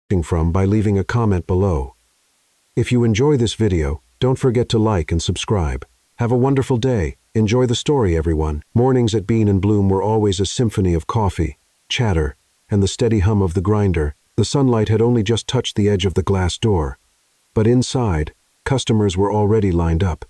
from by leaving a comment below. If you enjoy this video, don't forget to like and subscribe. Have a wonderful day. Enjoy the story, everyone. Mornings at Bean and Bloom were always a symphony of coffee, chatter, and the steady hum of the grinder. The sunlight had only just touched the edge of the glass door. But inside, customers were already lined up,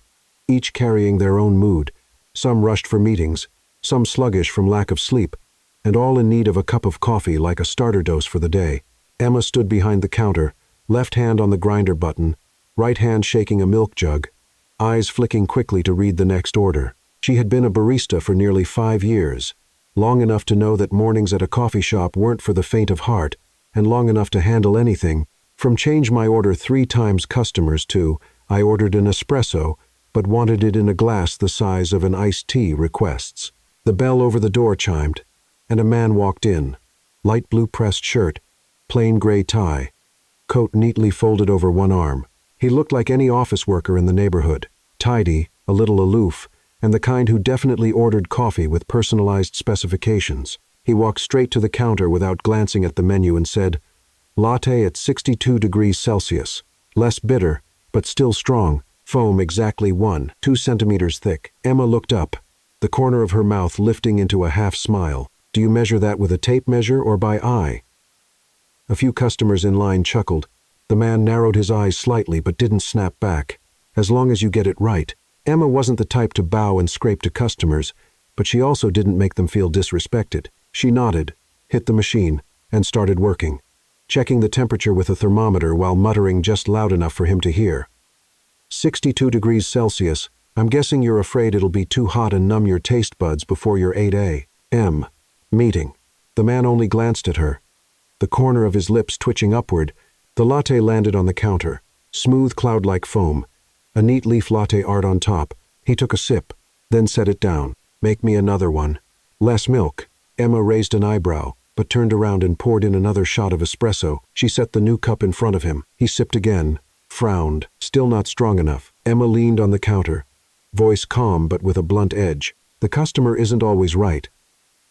each carrying their own mood. Some rushed for meetings, some sluggish from lack of sleep, and all in need of a cup of coffee like a starter dose for the day. Emma stood behind the counter, left hand on the grinder button, right hand shaking a milk jug, eyes flicking quickly to read the next order. She had been a barista for nearly 5 years, long enough to know that mornings at a coffee shop weren't for the faint of heart, and long enough to handle anything, from change my order 3 times customers to, I ordered an espresso, but wanted it in a glass the size of an iced tea requests. The bell over the door chimed, and a man walked in. Light blue pressed shirt, plain gray tie, coat neatly folded over one arm. He looked like any office worker in the neighborhood, tidy, a little aloof, and the kind who definitely ordered coffee with personalized specifications. He walked straight to the counter without glancing at the menu and said, "Latte at 62 degrees Celsius. Less bitter, but still strong. Foam exactly 1-2 centimeters thick." Emma looked up, the corner of her mouth lifting into a half smile. "Do you measure that with a tape measure or by eye?" A few customers in line chuckled. The man narrowed his eyes slightly but didn't snap back. "As long as you get it right." Emma wasn't the type to bow and scrape to customers, but she also didn't make them feel disrespected. She nodded, hit the machine, and started working, checking the temperature with a thermometer while muttering just loud enough for him to hear. 62 degrees Celsius. I'm guessing you're afraid it'll be too hot and numb your taste buds before your 8 a.m. meeting. The man only glanced at her, the corner of his lips twitching upward. The latte landed on the counter, smooth cloud-like foam, a neat leaf latte art on top. He took a sip, then set it down. "Make me another one." "Less milk." Emma raised an eyebrow, but turned around and poured in another shot of espresso. She set the new cup in front of him. He sipped again, frowned. Still not strong enough. Emma leaned on the counter, voice calm but with a blunt edge. "The customer isn't always right,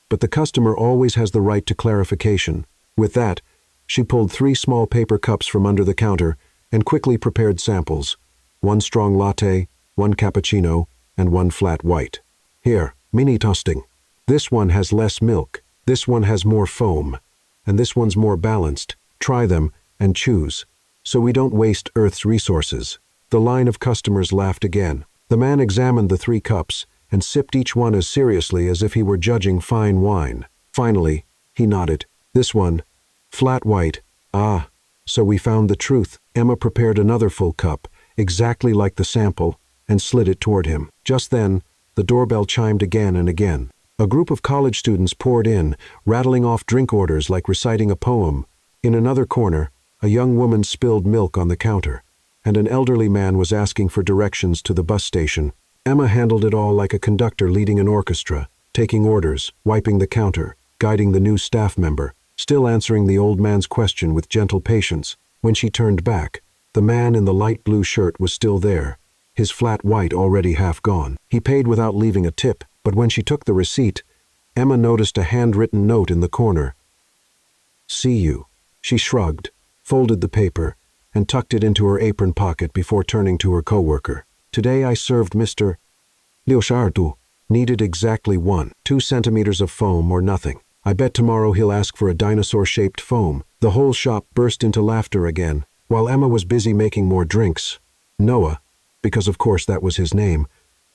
but the customer always has the right to clarification." With that, she pulled 3 small paper cups from under the counter and quickly prepared samples. 1 strong latte, 1 cappuccino, and 1 flat white. "Here, mini toasting. This one has less milk, this one has more foam, and this one's more balanced. Try them and choose, so we don't waste Earth's resources." The line of customers laughed again. The man examined the 3 cups and sipped each one as seriously as if he were judging fine wine. Finally, he nodded. "This one, flat white. Ah, so we found the truth." Emma prepared another full cup, exactly like the sample, and slid it toward him. Just then, the doorbell chimed again and again. A group of college students poured in, rattling off drink orders like reciting a poem. In another corner, a young woman spilled milk on the counter, and an elderly man was asking for directions to the bus station. Emma handled it all like a conductor leading an orchestra, taking orders, wiping the counter, guiding the new staff member, still answering the old man's question with gentle patience. When she turned back, the man in the light blue shirt was still there, his flat white already half gone. He paid without leaving a tip, but when she took the receipt, Emma noticed a handwritten note in the corner. "See you." She shrugged, folded the paper, and tucked it into her apron pocket before turning to her coworker. "Today I served Mr. Lioshartu. Needed exactly 1-2 centimeters of foam or nothing. I bet tomorrow he'll ask for a dinosaur-shaped foam." The whole shop burst into laughter again, while Emma was busy making more drinks. Noah, because of course that was his name,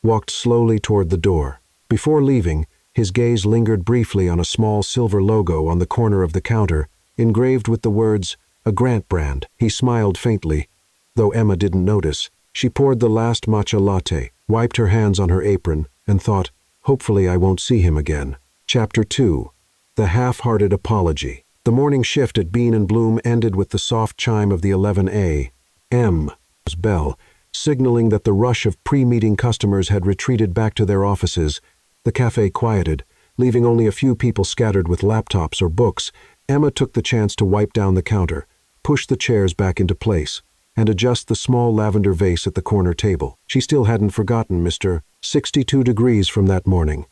walked slowly toward the door. Before leaving, his gaze lingered briefly on a small silver logo on the corner of the counter, engraved with the words, "A Grant brand." He smiled faintly, though Emma didn't notice. She poured the last matcha latte, wiped her hands on her apron, and thought, hopefully I won't see him again. Chapter 2. The Half-Hearted Apology. The morning shift at Bean and Bloom ended with the soft chime of the 11 a.m. bell, signaling that the rush of pre-meeting customers had retreated back to their offices. The cafe quieted, leaving only a few people scattered with laptops or books. Emma took the chance to wipe down the counter, push the chairs back into place, and adjust the small lavender vase at the corner table. She still hadn't forgotten Mr. 62 degrees from that morning.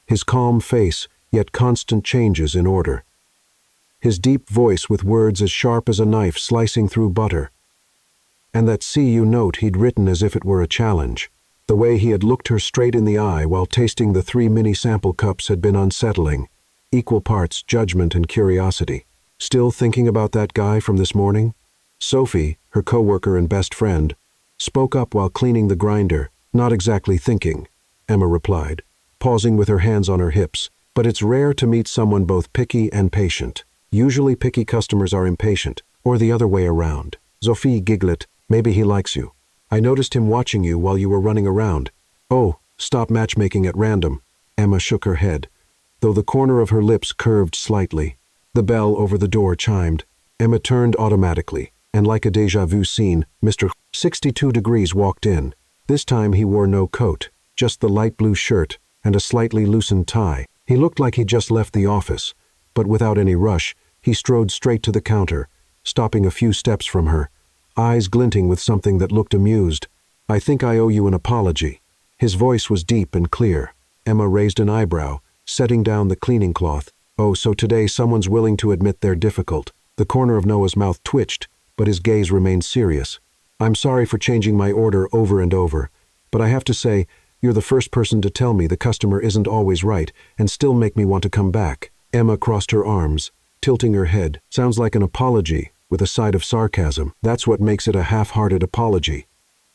His calm face, yet constant changes in order. his deep voice with words as sharp as a knife slicing through butter. And that "see you" note he'd written as if it were a challenge. The way he had looked her straight in the eye while tasting the 3 mini sample cups had been unsettling, equal parts judgment and curiosity. Still thinking about that guy from this morning? Sophie, her coworker and best friend, spoke up while cleaning the grinder. Not exactly thinking, Emma replied, pausing with her hands on her hips. But it's rare to meet someone both picky and patient. Usually picky customers are impatient, or the other way around. Sophie giggled. Maybe he likes you. I noticed him watching you while you were running around. Oh, stop matchmaking at random. Emma shook her head, though the corner of her lips curved slightly. The bell over the door chimed. Emma turned automatically, and like a déjà vu scene, Mr. 62 Degrees walked in. This time he wore no coat, just the light blue shirt and a slightly loosened tie. He looked like he'd just left the office, but without any rush, he strode straight to the counter, stopping a few steps from her, eyes glinting with something that looked amused. I think I owe you an apology. His voice was deep and clear. Emma raised an eyebrow, setting down the cleaning cloth. Oh, so today someone's willing to admit they're difficult. The corner of Noah's mouth twitched, but his gaze remained serious. I'm sorry for changing my order over and over, but I have to say, you're the first person to tell me the customer isn't always right and still make me want to come back. Emma crossed her arms, tilting her head. Sounds like an apology, with a side of sarcasm. That's what makes it a half-hearted apology,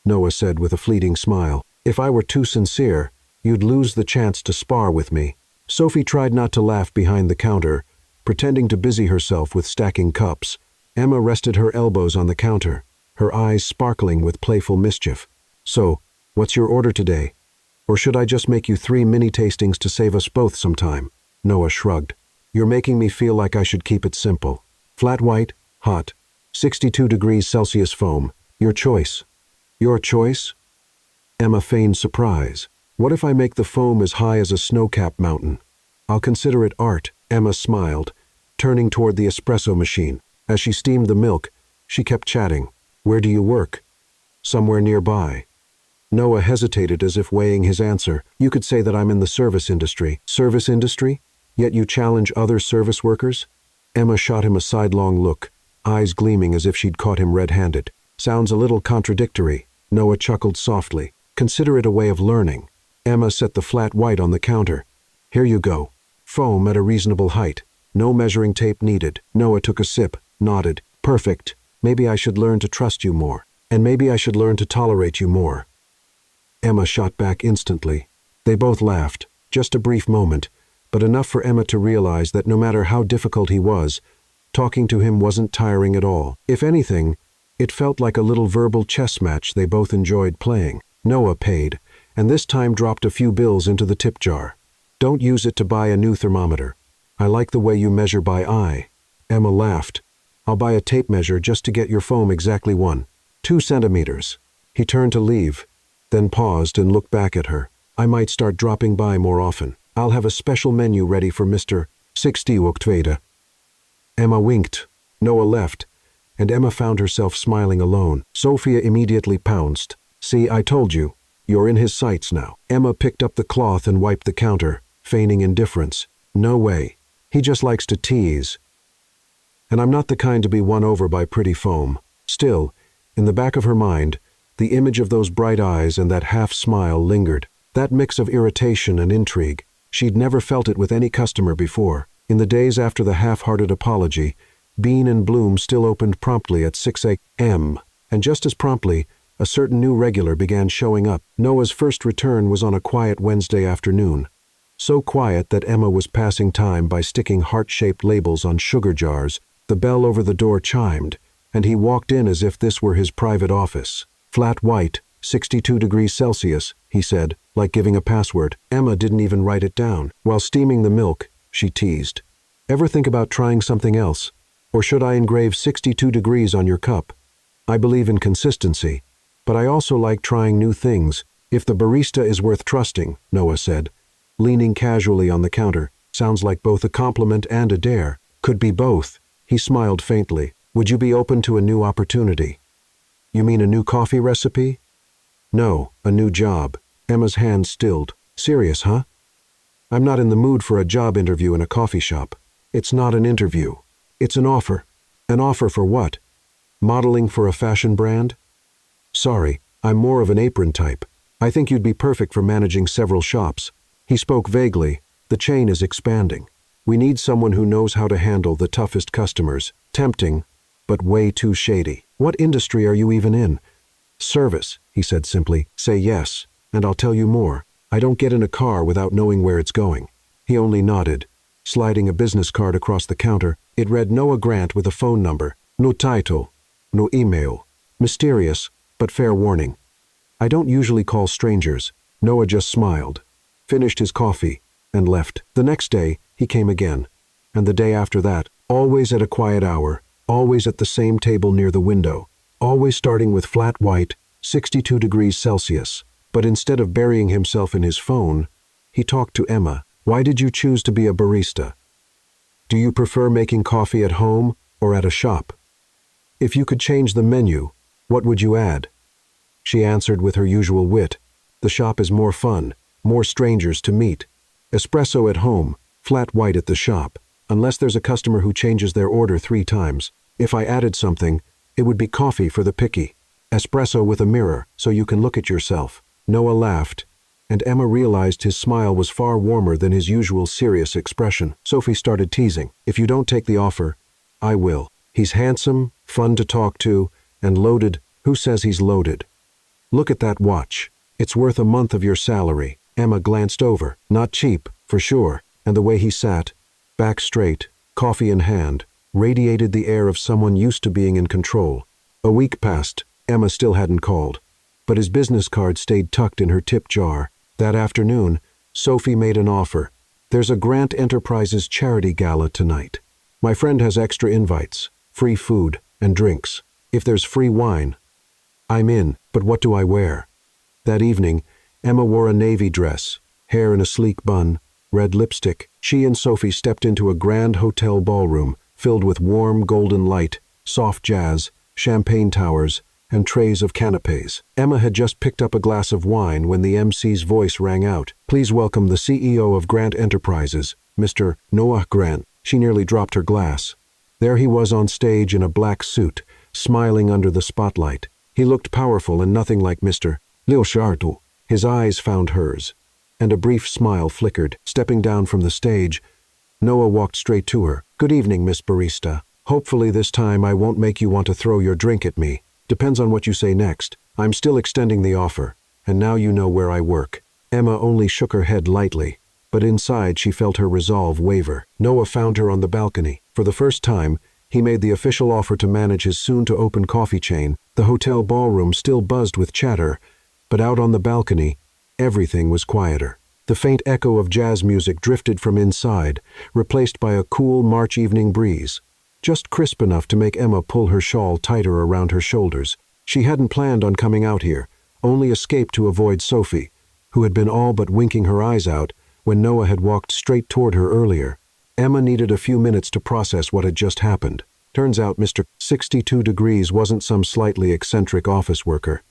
Noah said with a fleeting smile. If I were too sincere, you'd lose the chance to spar with me. Sophie tried not to laugh behind the counter, pretending to busy herself with stacking cups. Emma rested her elbows on the counter, her eyes sparkling with playful mischief. So, what's your order today? Or should I just make you 3 mini tastings to save us both some time? Noah shrugged. You're making me feel like I should keep it simple. Flat white, hot, 62 degrees Celsius foam. Your choice. Your choice? Emma feigned surprise. What if I make the foam as high as a snow-capped mountain? I'll consider it art. Emma smiled, turning toward the espresso machine. As she steamed the milk, she kept chatting. Where do you work? Somewhere nearby. Noah hesitated as if weighing his answer. You could say that I'm in the service industry. Service industry? Yet you challenge other service workers? Emma shot him a sidelong look, eyes gleaming as if she'd caught him red-handed. Sounds a little contradictory. Noah chuckled softly. Consider it a way of learning. Emma set the flat white on the counter. Here you go. Foam at a reasonable height. No measuring tape needed. Noah took a sip, nodded. Perfect. Maybe I should learn to trust you more. And maybe I should learn to tolerate you more. Emma shot back instantly. They both laughed, just a brief moment, but enough for Emma to realize that no matter how difficult he was, talking to him wasn't tiring at all. If anything, it felt like a little verbal chess match they both enjoyed playing. Noah paid, and this time dropped a few bills into the tip jar. Don't use it to buy a new thermometer. I like the way you measure by eye. Emma laughed. I'll buy a tape measure just to get your foam exactly 2 centimeters. He turned to leave, then paused and looked back at her. I might start dropping by more often. I'll have a special menu ready for Mr. 62. Emma winked. Noah left, and Emma found herself smiling alone. Sophia immediately pounced. See, I told you. You're in his sights now. Emma picked up the cloth and wiped the counter, feigning indifference. No way. He just likes to tease. And I'm not the kind to be won over by pretty foam. Still, in the back of her mind, the image of those bright eyes and that half-smile lingered. That mix of irritation and intrigue. She'd never felt it with any customer before. In the days after the half-hearted apology, Bean and Bloom still opened promptly at 6 a.m., and just as promptly, a certain new regular began showing up. Noah's first return was on a quiet Wednesday afternoon. So quiet that Emma was passing time by sticking heart-shaped labels on sugar jars. The bell over the door chimed, and he walked in as if this were his private office. Flat white, 62 degrees Celsius, he said, like giving a password. Emma didn't even write it down. While steaming the milk, she teased. Ever think about trying something else? Or should I engrave 62 degrees on your cup? I believe in consistency, but I also like trying new things. If the barista is worth trusting, Noah said, leaning casually on the counter. Sounds like both a compliment and a dare. Could be both. He smiled faintly. Would you be open to a new opportunity? You mean a new coffee recipe? No, a new job. Emma's hand stilled. Serious, huh? I'm not in the mood for a job interview in a coffee shop. It's not an interview. It's an offer. An offer for what? Modeling for a fashion brand? Sorry, I'm more of an apron type. I think you'd be perfect for managing several shops. He spoke vaguely. The chain is expanding. We need someone who knows how to handle the toughest customers. Tempting, but way too shady. What industry are you even in? Service, he said simply. Say yes, and I'll tell you more. I don't get in a car without knowing where it's going. He only nodded, sliding a business card across the counter. It read Noah Grant with a phone number. No title, no email. Mysterious, but fair warning. I don't usually call strangers. Noah just smiled, finished his coffee, and left. The next day, he came again. And the day after that, always at a quiet hour, always at the same table near the window, always starting with flat white, 62 degrees Celsius. But instead of burying himself in his phone, he talked to Emma. Why did you choose to be a barista? Do you prefer making coffee at home or at a shop? If you could change the menu, what would you add? She answered with her usual wit. The shop is more fun, more strangers to meet. Espresso at home, flat white at the shop, unless there's a customer who changes their order 3 times. If I added something, it would be coffee for the picky. Espresso with a mirror, so you can look at yourself. Noah laughed, and Emma realized his smile was far warmer than his usual serious expression. Sophie started teasing. If you don't take the offer, I will. He's handsome, fun to talk to, and loaded. Who says he's loaded? Look at that watch. It's worth a month of your salary. Emma glanced over. Not cheap, for sure. And the way he sat, back straight, coffee in hand, radiated the air of someone used to being in control. A week passed. Emma still hadn't called, but his business card stayed tucked in her tip jar. That afternoon, Sophie made an offer. There's a Grant Enterprises charity gala tonight. My friend has extra invites, free food and drinks. If there's free wine, I'm in, but what do I wear? That evening, Emma wore a navy dress, hair in a sleek bun, red lipstick. She and Sophie stepped into a grand hotel ballroom filled with warm golden light, soft jazz, champagne towers, and trays of canapes. Emma had just picked up a glass of wine when the MC's voice rang out. Please welcome the CEO of Grant Enterprises, Mr. Noah Grant. She nearly dropped her glass. There he was on stage in a black suit, smiling under the spotlight. He looked powerful and nothing like Mr. Lil Shartle. His eyes found hers, and a brief smile flickered. Stepping down from the stage, Noah walked straight to her. Good evening, Miss Barista. Hopefully this time I won't make you want to throw your drink at me. Depends on what you say next. I'm still extending the offer, and now you know where I work. Emma only shook her head lightly, but inside she felt her resolve waver. Noah found her on the balcony. For the first time, he made the official offer to manage his soon-to-open coffee chain. The hotel ballroom still buzzed with chatter, but out on the balcony, everything was quieter. The faint echo of jazz music drifted from inside, replaced by a cool March evening breeze, just crisp enough to make Emma pull her shawl tighter around her shoulders. She hadn't planned on coming out here, only escaped to avoid Sophie, who had been all but winking her eyes out when Noah had walked straight toward her earlier. Emma needed a few minutes to process what had just happened. Turns out Mr. 62 Degrees wasn't some slightly eccentric office worker,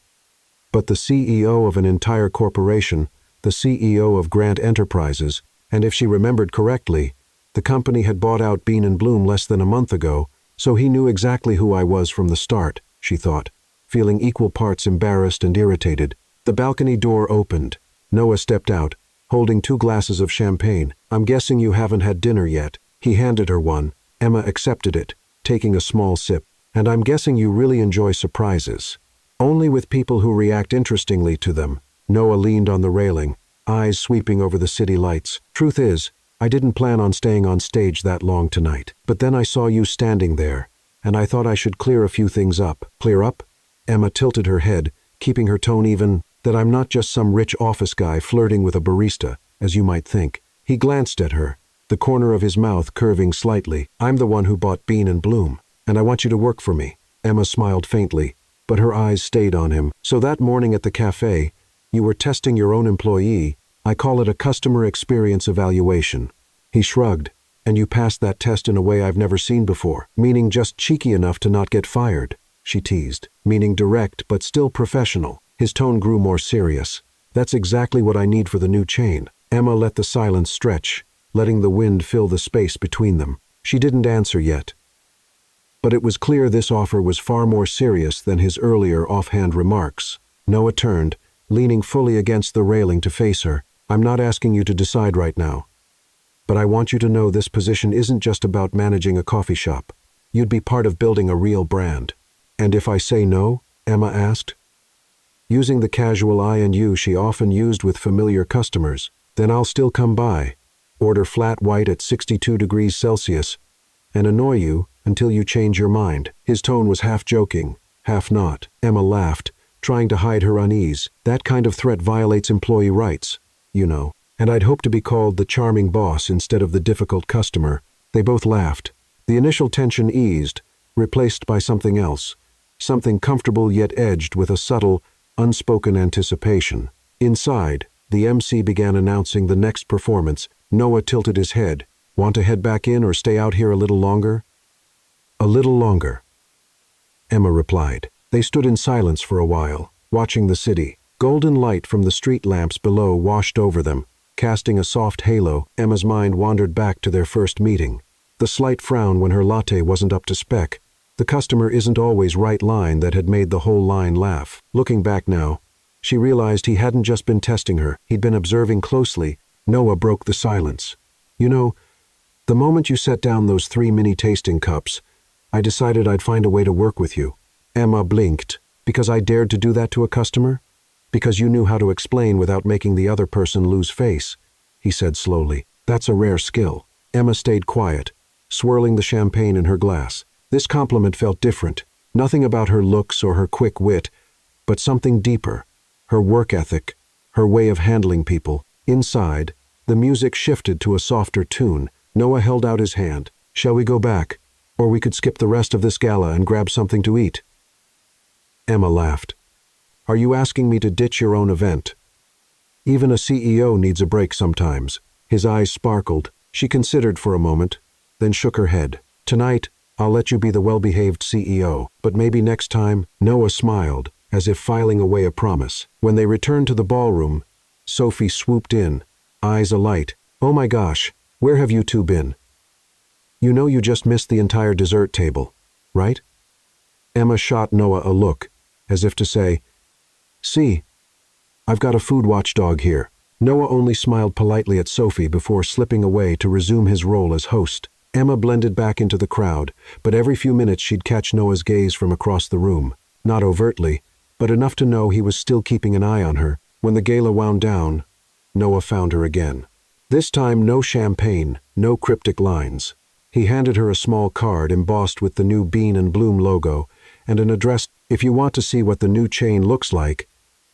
but the CEO of an entire corporation, the CEO of Grant Enterprises, and if she remembered correctly, the company had bought out Bean & Bloom less than a month ago, so he knew exactly who I was from the start, she thought, feeling equal parts embarrassed and irritated. The balcony door opened. Noah stepped out, holding 2 glasses of champagne. I'm guessing you haven't had dinner yet. He handed her one. Emma accepted it, taking a small sip. And I'm guessing you really enjoy surprises. Only with people who react interestingly to them. Noah leaned on the railing, eyes sweeping over the city lights. Truth is, I didn't plan on staying on stage that long tonight. But then I saw you standing there, and I thought I should clear a few things up. Clear up? Emma tilted her head, keeping her tone even. That I'm not just some rich office guy flirting with a barista, as you might think. He glanced at her, the corner of his mouth curving slightly. I'm the one who bought Bean & Bloom, and I want you to work for me. Emma smiled faintly, but her eyes stayed on him. So that morning at the cafe, you were testing your own employee. I call it a customer experience evaluation. He shrugged. And you passed that test in a way I've never seen before, meaning just cheeky enough to not get fired, she teased, meaning direct but still professional. His tone grew more serious. That's exactly what I need for the new chain. Emma let the silence stretch, letting the wind fill the space between them. She didn't answer yet, But it was clear this offer was far more serious than his earlier offhand remarks. Noah turned, leaning fully against the railing to face her. "I'm not asking you to decide right now. But I want you to know this position isn't just about managing a coffee shop. You'd be part of building a real brand." "And if I say no?" Emma asked. Using the casual I and you she often used with familiar customers. "Then I'll still come by, order flat white at 62 degrees Celsius, and annoy you until you change your mind." His tone was half joking, half not. Emma laughed, trying to hide her unease. "That kind of threat violates employee rights, you know. And I'd hope to be called the charming boss instead of the difficult customer." They both laughed. The initial tension eased, replaced by something else, something comfortable yet edged with a subtle, unspoken anticipation. Inside, the MC began announcing the next performance. Noah tilted his head. "Want to head back in or stay out here a little longer?" "A little longer," Emma replied. They stood in silence for a while, watching the city. Golden light from the street lamps below washed over them, casting a soft halo. Emma's mind wandered back to their first meeting. The slight frown when her latte wasn't up to spec, the customer isn't always right line that had made the whole line laugh. Looking back now, she realized he hadn't just been testing her, he'd been observing closely. Noah broke the silence. "You know, the moment you set down those 3 mini tasting cups, I decided I'd find a way to work with you." Emma blinked. "Because I dared to do that to a customer? Because you knew how to explain without making the other person lose face," he said slowly. "That's a rare skill." Emma stayed quiet, swirling the champagne in her glass. This compliment felt different. Nothing about her looks or her quick wit, but something deeper. Her work ethic, her way of handling people. Inside, the music shifted to a softer tune. Noah held out his hand. "Shall we go back? Or we could skip the rest of this gala and grab something to eat." Emma laughed. "Are you asking me to ditch your own event? Even a CEO needs a break sometimes." His eyes sparkled. She considered for a moment, then shook her head. "Tonight, I'll let you be the well-behaved CEO, but maybe next time." Noah smiled, as if filing away a promise. When they returned to the ballroom, Sophie swooped in, eyes alight. "Oh my gosh, where have you two been? You know you just missed the entire dessert table, right?" Emma shot Noah a look, as if to say, "See, I've got a food watchdog here." Noah only smiled politely at Sophie before slipping away to resume his role as host. Emma blended back into the crowd, but every few minutes she'd catch Noah's gaze from across the room. Not overtly, but enough to know he was still keeping an eye on her. When the gala wound down, Noah found her again. This time no champagne, no cryptic lines. He handed her a small card embossed with the new Bean and Bloom logo and an address. "If you want to see what the new chain looks like,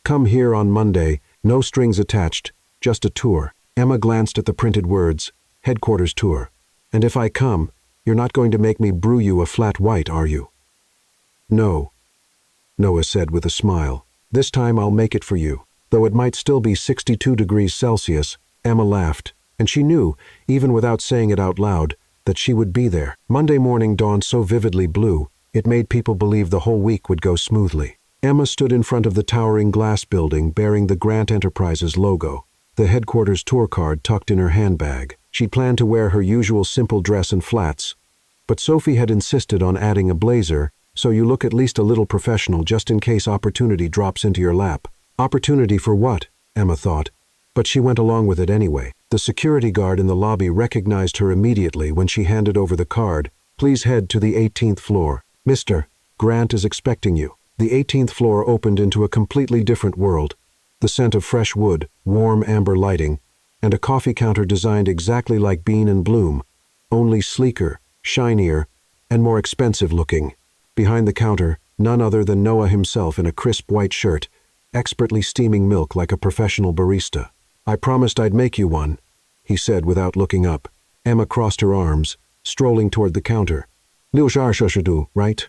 come here on Monday, no strings attached, just a tour." Emma glanced at the printed words, "Headquarters tour." "And if I come, you're not going to make me brew you a flat white, are you?" "No," Noah said with a smile. "This time I'll make it for you. Though it might still be 62 degrees Celsius." Emma laughed, and she knew, even without saying it out loud, that she would be there. Monday morning dawned so vividly blue, it made people believe the whole week would go smoothly. Emma stood in front of the towering glass building bearing the Grant Enterprises logo, the headquarters tour card tucked in her handbag. She'd planned to wear her usual simple dress and flats, but Sophie had insisted on adding a blazer, so you look at least a little professional just in case opportunity drops into your lap. Opportunity for what? Emma thought, but she went along with it anyway. The security guard in the lobby recognized her immediately when she handed over the card. "Please head to the 18th floor. Mr. Grant is expecting you." The 18th floor opened into a completely different world. The scent of fresh wood, warm amber lighting, and a coffee counter designed exactly like Bean and Bloom, only sleeker, shinier, and more expensive looking. Behind the counter, none other than Noah himself in a crisp white shirt, expertly steaming milk like a professional barista. "I promised I'd make you one," he said without looking up. Emma crossed her arms, strolling toward the counter. "Liu Shashashadu, right?"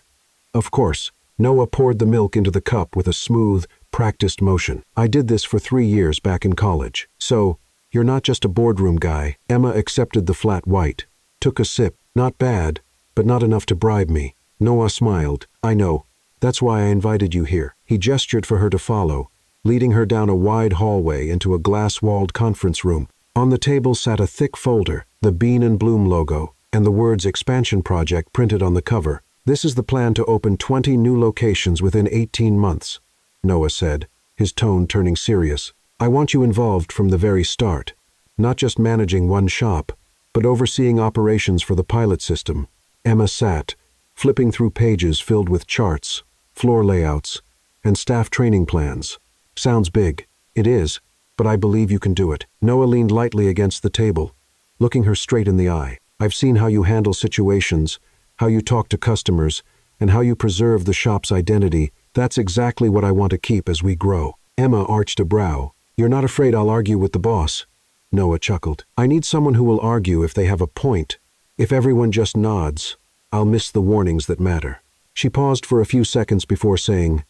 "Of course." Noah poured the milk into the cup with a smooth, practiced motion. "I did this for 3 years back in college. So, you're not just a boardroom guy." Emma accepted the flat white, took a sip. "Not bad, but not enough to bribe me." Noah smiled. "I know. That's why I invited you here." He gestured for her to follow, leading her down a wide hallway into a glass-walled conference room. On the table sat a thick folder, the Bean and Bloom logo, and the words Expansion Project printed on the cover. This is the plan to open 20 new locations within 18 months, Noah said, his tone turning serious. I want you involved from the very start, not just managing one shop, but overseeing operations for the pilot system. Emma sat, flipping through pages filled with charts, floor layouts, and staff training plans. Sounds big. It is, but I believe you can do it. Noah leaned lightly against the table, looking her straight in the eye. I've seen how you handle situations, how you talk to customers, and how you preserve the shop's identity. That's exactly what I want to keep as we grow. Emma arched a brow. You're not afraid I'll argue with the boss? Noah chuckled. I need someone who will argue if they have a point. If everyone just nods, I'll miss the warnings that matter. She paused for a few seconds before saying,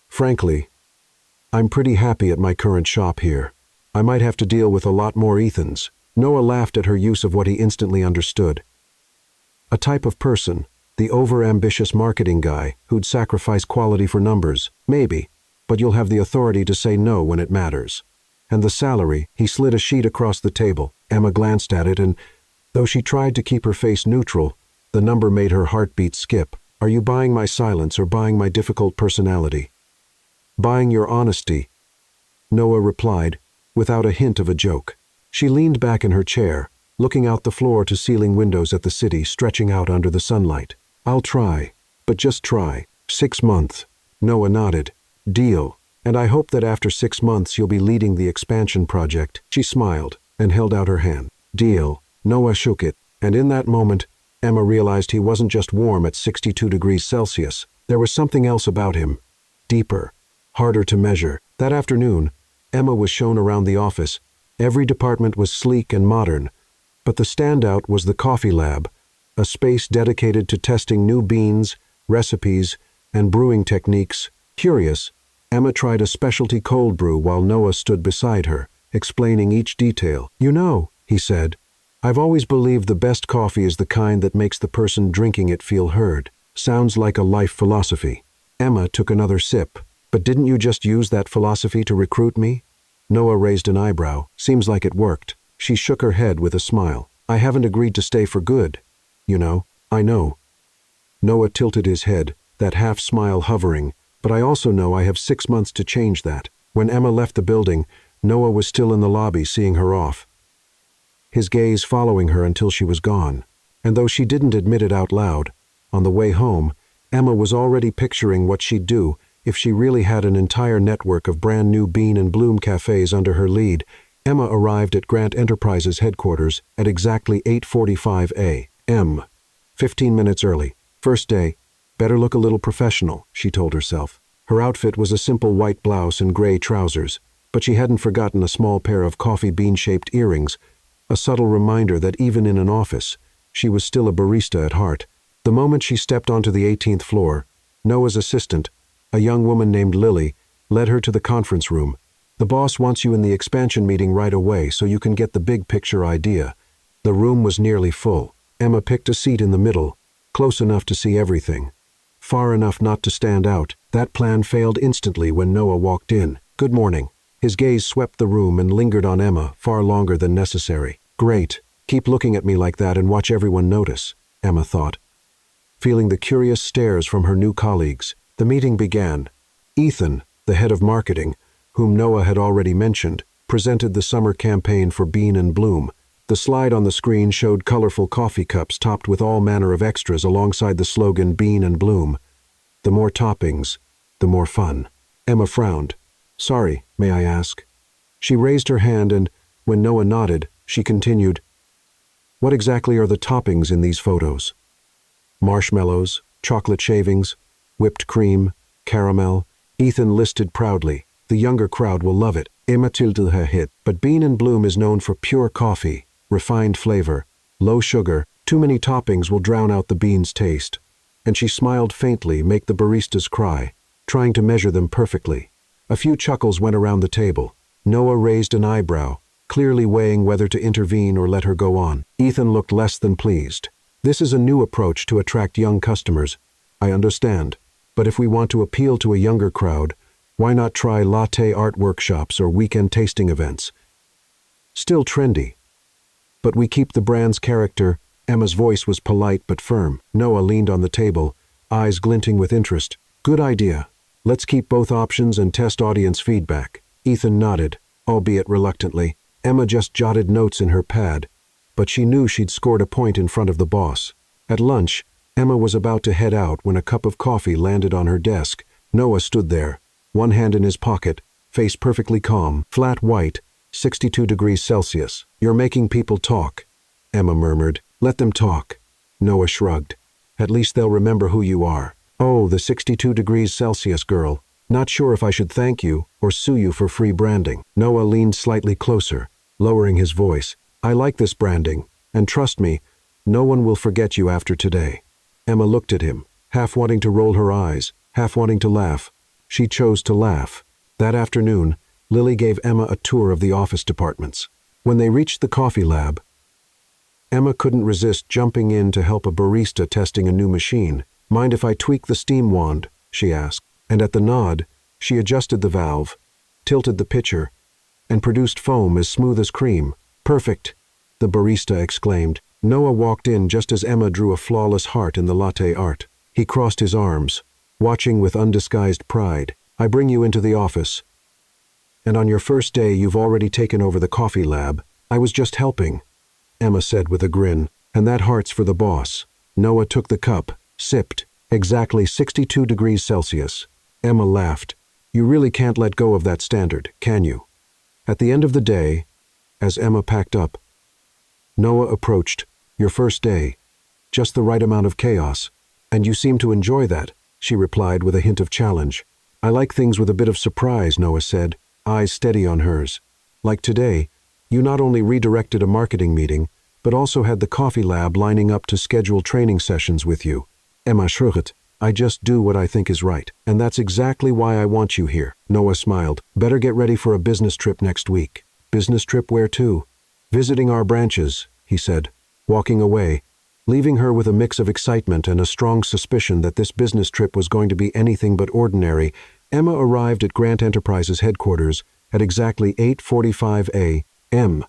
Frankly, I'm pretty happy at my current shop here. I might have to deal with a lot more Ethans. Noah laughed at her use of what he instantly understood. A type of person, the over-ambitious marketing guy who'd sacrifice quality for numbers. Maybe, but you'll have the authority to say no when it matters. And the salary, he slid a sheet across the table. Emma glanced at it and, though she tried to keep her face neutral, the number made her heartbeat skip. Are you buying my silence or buying my difficult personality? Buying your honesty, Noah replied, without a hint of a joke. She leaned back in her chair, looking out the floor-to-ceiling windows at the city stretching out under the sunlight. I'll try, but just try. 6 months. Noah nodded. Deal. And I hope that after 6 months you'll be leading the expansion project. She smiled and held out her hand. Deal. Noah shook it, and in that moment, Emma realized he wasn't just warm at 62 degrees Celsius. There was something else about him. Deeper. Harder to measure. That afternoon, Emma was shown around the office. Every department was sleek and modern, but the standout was the coffee lab, a space dedicated to testing new beans, recipes, and brewing techniques. Curious, Emma tried a specialty cold brew while Noah stood beside her, explaining each detail. You know, he said, I've always believed the best coffee is the kind that makes the person drinking it feel heard. Sounds like a life philosophy. Emma took another sip. But didn't you just use that philosophy to recruit me? Noah raised an eyebrow. Seems like it worked. She shook her head with a smile. I haven't agreed to stay for good. You know. I know. Noah tilted his head, that half-smile hovering. But I also know I have 6 months to change that. When Emma left the building, Noah was still in the lobby seeing her off, his gaze following her until she was gone. And though she didn't admit it out loud, on the way home, Emma was already picturing what she'd do if she really had an entire network of brand new Bean and Bloom cafes under her lead. Emma arrived at Grant Enterprises headquarters at exactly 8:45 a.m., 15 minutes early. First day, better look a little professional, she told herself. Her outfit was a simple white blouse and gray trousers, but she hadn't forgotten a small pair of coffee bean-shaped earrings, a subtle reminder that even in an office, she was still a barista at heart. The moment she stepped onto the 18th floor, Noah's assistant, a young woman named Lily, led her to the conference room. The boss wants you in the expansion meeting right away so you can get the big picture idea. The room was nearly full. Emma picked a seat in the middle, close enough to see everything, far enough not to stand out. That plan failed instantly when Noah walked in. Good morning. His gaze swept the room and lingered on Emma far longer than necessary. Great. Keep looking at me like that and watch everyone notice, Emma thought, feeling the curious stares from her new colleagues. The meeting began. Ethan, the head of marketing, whom Noah had already mentioned, presented the summer campaign for Bean and Bloom. The slide on the screen showed colorful coffee cups topped with all manner of extras alongside the slogan Bean and Bloom. The more toppings, the more fun. Emma frowned. Sorry, may I ask? She raised her hand and, when Noah nodded, she continued, What exactly are the toppings in these photos? Marshmallows, chocolate shavings, whipped cream, caramel. Ethan listed proudly. The younger crowd will love it. Emma tilted her head. But Bean and Bloom is known for pure coffee, refined flavor, low sugar. Too many toppings will drown out the beans' taste. And she smiled faintly, make the baristas cry, trying to measure them perfectly. A few chuckles went around the table. Noah raised an eyebrow, clearly weighing whether to intervene or let her go on. Ethan looked less than pleased. This is a new approach to attract young customers. I understand. But if we want to appeal to a younger crowd, why not try latte art workshops or weekend tasting events? Still trendy. But we keep the brand's character, Emma's voice was polite but firm. Noah leaned on the table, eyes glinting with interest. Good idea. Let's keep both options and test audience feedback. Ethan nodded, albeit reluctantly. Emma just jotted notes in her pad, but she knew she'd scored a point in front of the boss. At lunch, Emma was about to head out when a cup of coffee landed on her desk. Noah stood there, one hand in his pocket, face perfectly calm, flat white, 62 degrees Celsius. You're making people talk, Emma murmured. Let them talk. Noah shrugged. At least they'll remember who you are. Oh, the 62 degrees Celsius girl. Not sure if I should thank you or sue you for free branding. Noah leaned slightly closer, lowering his voice. I like this branding, and trust me, no one will forget you after today. Emma looked at him, half wanting to roll her eyes, half wanting to laugh. She chose to laugh. That afternoon, Lily gave Emma a tour of the office departments. When they reached the coffee lab, Emma couldn't resist jumping in to help a barista testing a new machine. Mind if I tweak the steam wand? She asked. And at the nod, she adjusted the valve, tilted the pitcher, and produced foam as smooth as cream. Perfect, the barista exclaimed. Noah walked in just as Emma drew a flawless heart in the latte art. He crossed his arms, watching with undisguised pride. I bring you into the office, and on your first day you've already taken over the coffee lab. I was just helping, Emma said with a grin. And that heart's for the boss. Noah took the cup, sipped. Exactly 62 degrees Celsius. Emma laughed. You really can't let go of that standard, can you? At the end of the day, as Emma packed up, Noah approached. Your first day. Just the right amount of chaos. And you seem to enjoy that, she replied with a hint of challenge. I like things with a bit of surprise, Noah said, eyes steady on hers. Like today, you not only redirected a marketing meeting, but also had the coffee lab lining up to schedule training sessions with you. Emma shrugged. I just do what I think is right. And that's exactly why I want you here. Noah smiled. Better get ready for a business trip next week. Business trip where to? Visiting our branches, he said, walking away, leaving her with a mix of excitement and a strong suspicion that this business trip was going to be anything but ordinary. Emma arrived at Grant Enterprises headquarters at exactly 8:45 a.m.,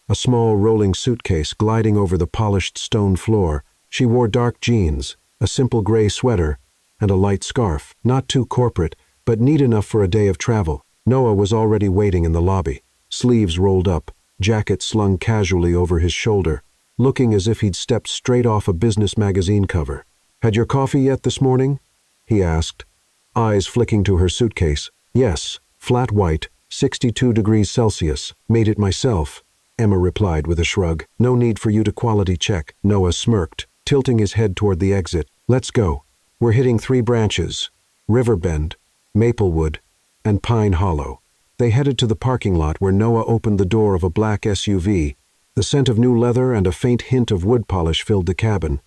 a small rolling suitcase gliding over the polished stone floor. She wore dark jeans, a simple gray sweater, and a light scarf, not too corporate, but neat enough for a day of travel. Noah was already waiting in the lobby, sleeves rolled up, jacket slung casually over his shoulder, looking as if he'd stepped straight off a business magazine cover. Had your coffee yet this morning? He asked, eyes flicking to her suitcase. Yes, flat white, 62 degrees Celsius. Made it myself, Emma replied with a shrug. No need for you to quality check. Noah smirked, tilting his head toward the exit. Let's go. We're hitting 3 branches, Riverbend, Maplewood, and Pine Hollow. They headed to the parking lot where Noah opened the door of a black SUV. The scent of new leather and a faint hint of wood polish filled the cabin,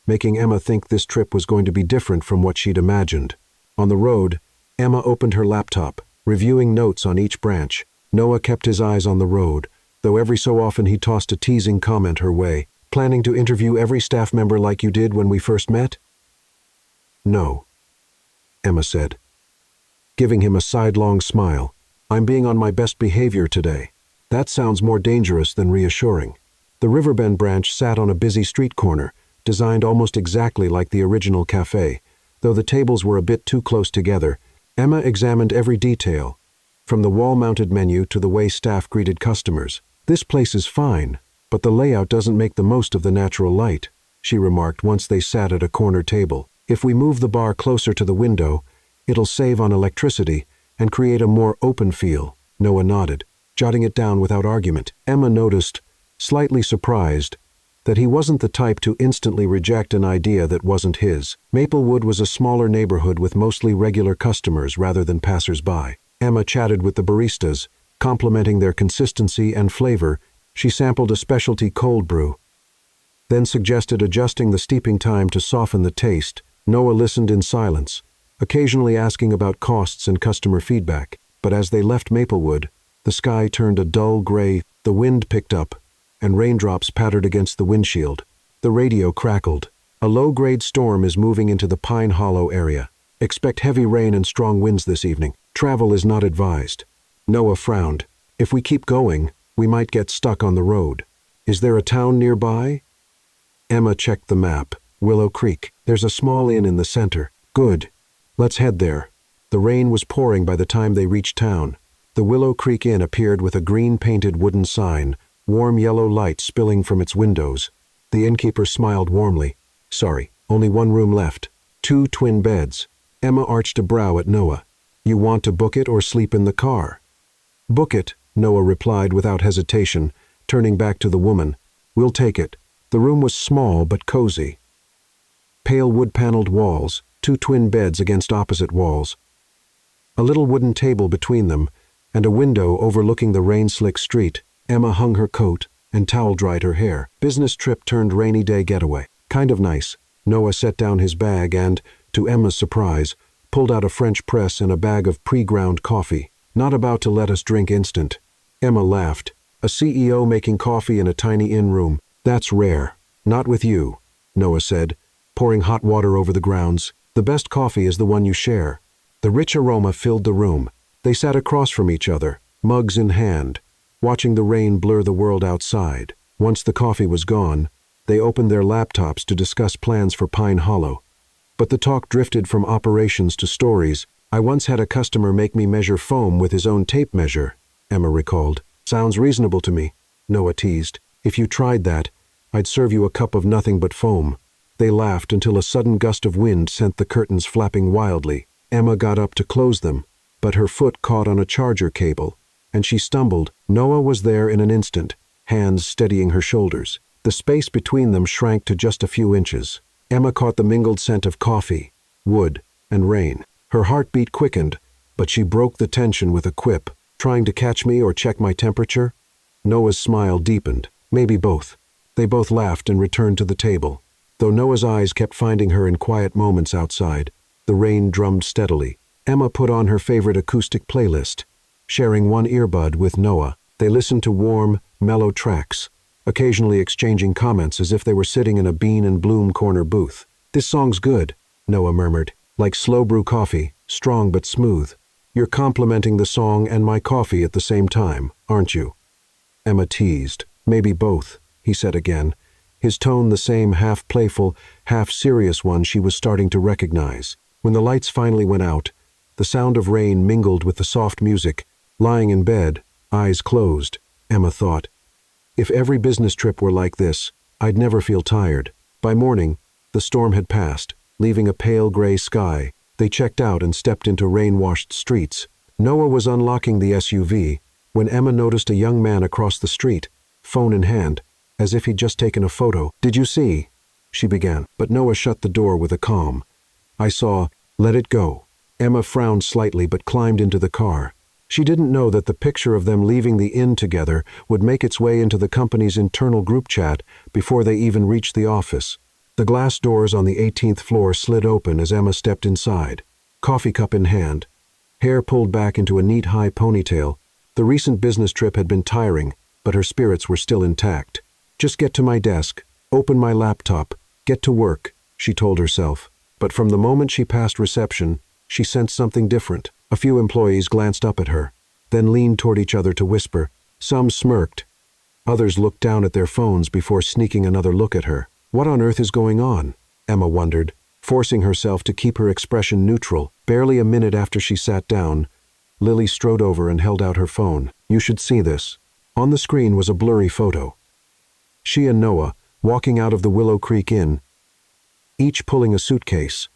making Emma think this trip was going to be different from what she'd imagined. On the road, Emma opened her laptop, reviewing notes on each branch. Noah kept his eyes on the road, though every so often he tossed a teasing comment her way. Planning to interview every staff member like you did when we first met? No, Emma said, giving him a sidelong smile. I'm being on my best behavior today. That sounds more dangerous than reassuring. The Riverbend branch sat on a busy street corner, designed almost exactly like the original cafe. Though the tables were a bit too close together, Emma examined every detail, from the wall-mounted menu to the way staff greeted customers. This place is fine, but the layout doesn't make the most of the natural light, she remarked once they sat at a corner table. If we move the bar closer to the window, it'll save on electricity and create a more open feel. Noah nodded, jotting it down without argument. Emma noticed, slightly surprised, that he wasn't the type to instantly reject an idea that wasn't his. Maplewood was a smaller neighborhood with mostly regular customers rather than passers-by. Emma chatted with the baristas, complimenting their consistency and flavor. She sampled a specialty cold brew, then suggested adjusting the steeping time to soften the taste. Noah listened in silence, occasionally asking about costs and customer feedback. But as they left Maplewood, the sky turned a dull gray, the wind picked up, and raindrops pattered against the windshield. The radio crackled. A low-grade storm is moving into the Pine Hollow area. Expect heavy rain and strong winds this evening. Travel is not advised. Noah frowned. If we keep going, we might get stuck on the road. Is there a town nearby? Emma checked the map. Willow Creek. There's a small inn in the center. Good. Let's head there. The rain was pouring by the time they reached town. The Willow Creek Inn appeared with a green-painted wooden sign, warm yellow light spilling from its windows. The innkeeper smiled warmly. Sorry, only one room left. 2 twin beds. Emma arched a brow at Noah. You want to book it or sleep in the car? Book it, Noah replied without hesitation, turning back to the woman. We'll take it. The room was small but cozy. Pale wood-paneled walls, 2 twin beds against opposite walls. A little wooden table between them, and a window overlooking the rain-slick street. Emma hung her coat and towel-dried her hair. Business trip turned rainy day getaway. Kind of nice. Noah set down his bag and, to Emma's surprise, pulled out a French press and a bag of pre-ground coffee. Not about to let us drink instant. Emma laughed. A CEO making coffee in a tiny inn room. That's rare. Not with you, Noah said, pouring hot water over the grounds. The best coffee is the one you share. The rich aroma filled the room. They sat across from each other, mugs in hand, watching the rain blur the world outside. Once the coffee was gone, they opened their laptops to discuss plans for Pine Hollow. But the talk drifted from operations to stories. I once had a customer make me measure foam with his own tape measure, Emma recalled. Sounds reasonable to me, Noah teased. If you tried that, I'd serve you a cup of nothing but foam. They laughed until a sudden gust of wind sent the curtains flapping wildly. Emma got up to close them, but her foot caught on a charger cable, and she stumbled. Noah was there in an instant, hands steadying her shoulders. The space between them shrank to just a few inches. Emma caught the mingled scent of coffee, wood, and rain. Her heartbeat quickened, but she broke the tension with a quip. Trying to catch me or check my temperature? Noah's smile deepened. Maybe both. They both laughed and returned to the table. Though Noah's eyes kept finding her in quiet moments outside, the rain drummed steadily. Emma put on her favorite acoustic playlist. Sharing one earbud with Noah, they listened to warm, mellow tracks, occasionally exchanging comments as if they were sitting in a Bean and Bloom corner booth. This song's good, Noah murmured. Like slow brew coffee, strong but smooth. You're complimenting the song and my coffee at the same time, aren't you? Emma teased. Maybe both, he said again, his tone the same half-playful, half-serious one she was starting to recognize. When the lights finally went out, the sound of rain mingled with the soft music. Lying in bed, eyes closed, Emma thought. If every business trip were like this, I'd never feel tired. By morning, the storm had passed, leaving a pale gray sky. They checked out and stepped into rain-washed streets. Noah was unlocking the SUV when Emma noticed a young man across the street, phone in hand, as if he'd just taken a photo. Did you see? She began, but Noah shut the door with a calm. I saw. Let it go. Emma frowned slightly but climbed into the car. She didn't know that the picture of them leaving the inn together would make its way into the company's internal group chat before they even reached the office. The glass doors on the 18th floor slid open as Emma stepped inside, coffee cup in hand, hair pulled back into a neat high ponytail. The recent business trip had been tiring, but her spirits were still intact. Just get to my desk, open my laptop, get to work, she told herself. But from the moment she passed reception, she sensed something different. A few employees glanced up at her, then leaned toward each other to whisper. Some smirked. Others looked down at their phones before sneaking another look at her. What on earth is going on? Emma wondered, forcing herself to keep her expression neutral. Barely a minute after she sat down, Lily strode over and held out her phone. You should see this. On the screen was a blurry photo. She and Noah, walking out of the Willow Creek Inn, each pulling a suitcase.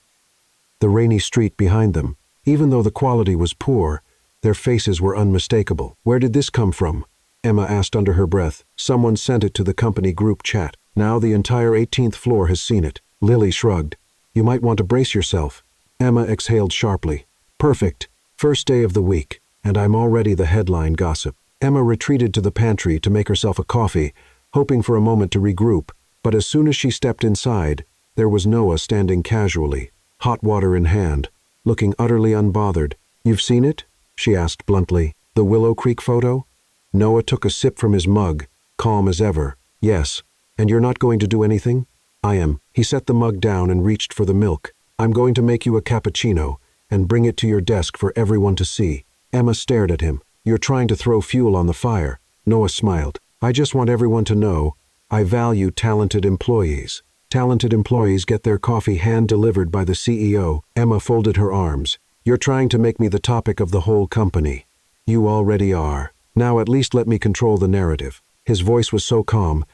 The rainy street behind them. Even though the quality was poor, their faces were unmistakable. Where did this come from? Emma asked under her breath. Someone sent it to the company group chat. Now the entire 18th floor has seen it. Lily shrugged. You might want to brace yourself. Emma exhaled sharply. Perfect. First day of the week, and I'm already the headline gossip. Emma retreated to the pantry to make herself a coffee, hoping for a moment to regroup, but as soon as she stepped inside, there was Noah standing casually, hot water in hand, looking utterly unbothered. You've seen it? She asked bluntly. The Willow Creek photo? Noah took a sip from his mug, calm as ever. Yes. And you're not going to do anything? I am. He set the mug down and reached for the milk. I'm going to make you a cappuccino and bring it to your desk for everyone to see. Emma stared at him. You're trying to throw fuel on the fire. Noah smiled. I just want everyone to know I value talented employees. Talented employees get their coffee hand-delivered by the CEO. Emma folded her arms. You're trying to make me the topic of the whole company. You already are. Now at least let me control the narrative. His voice was so calm,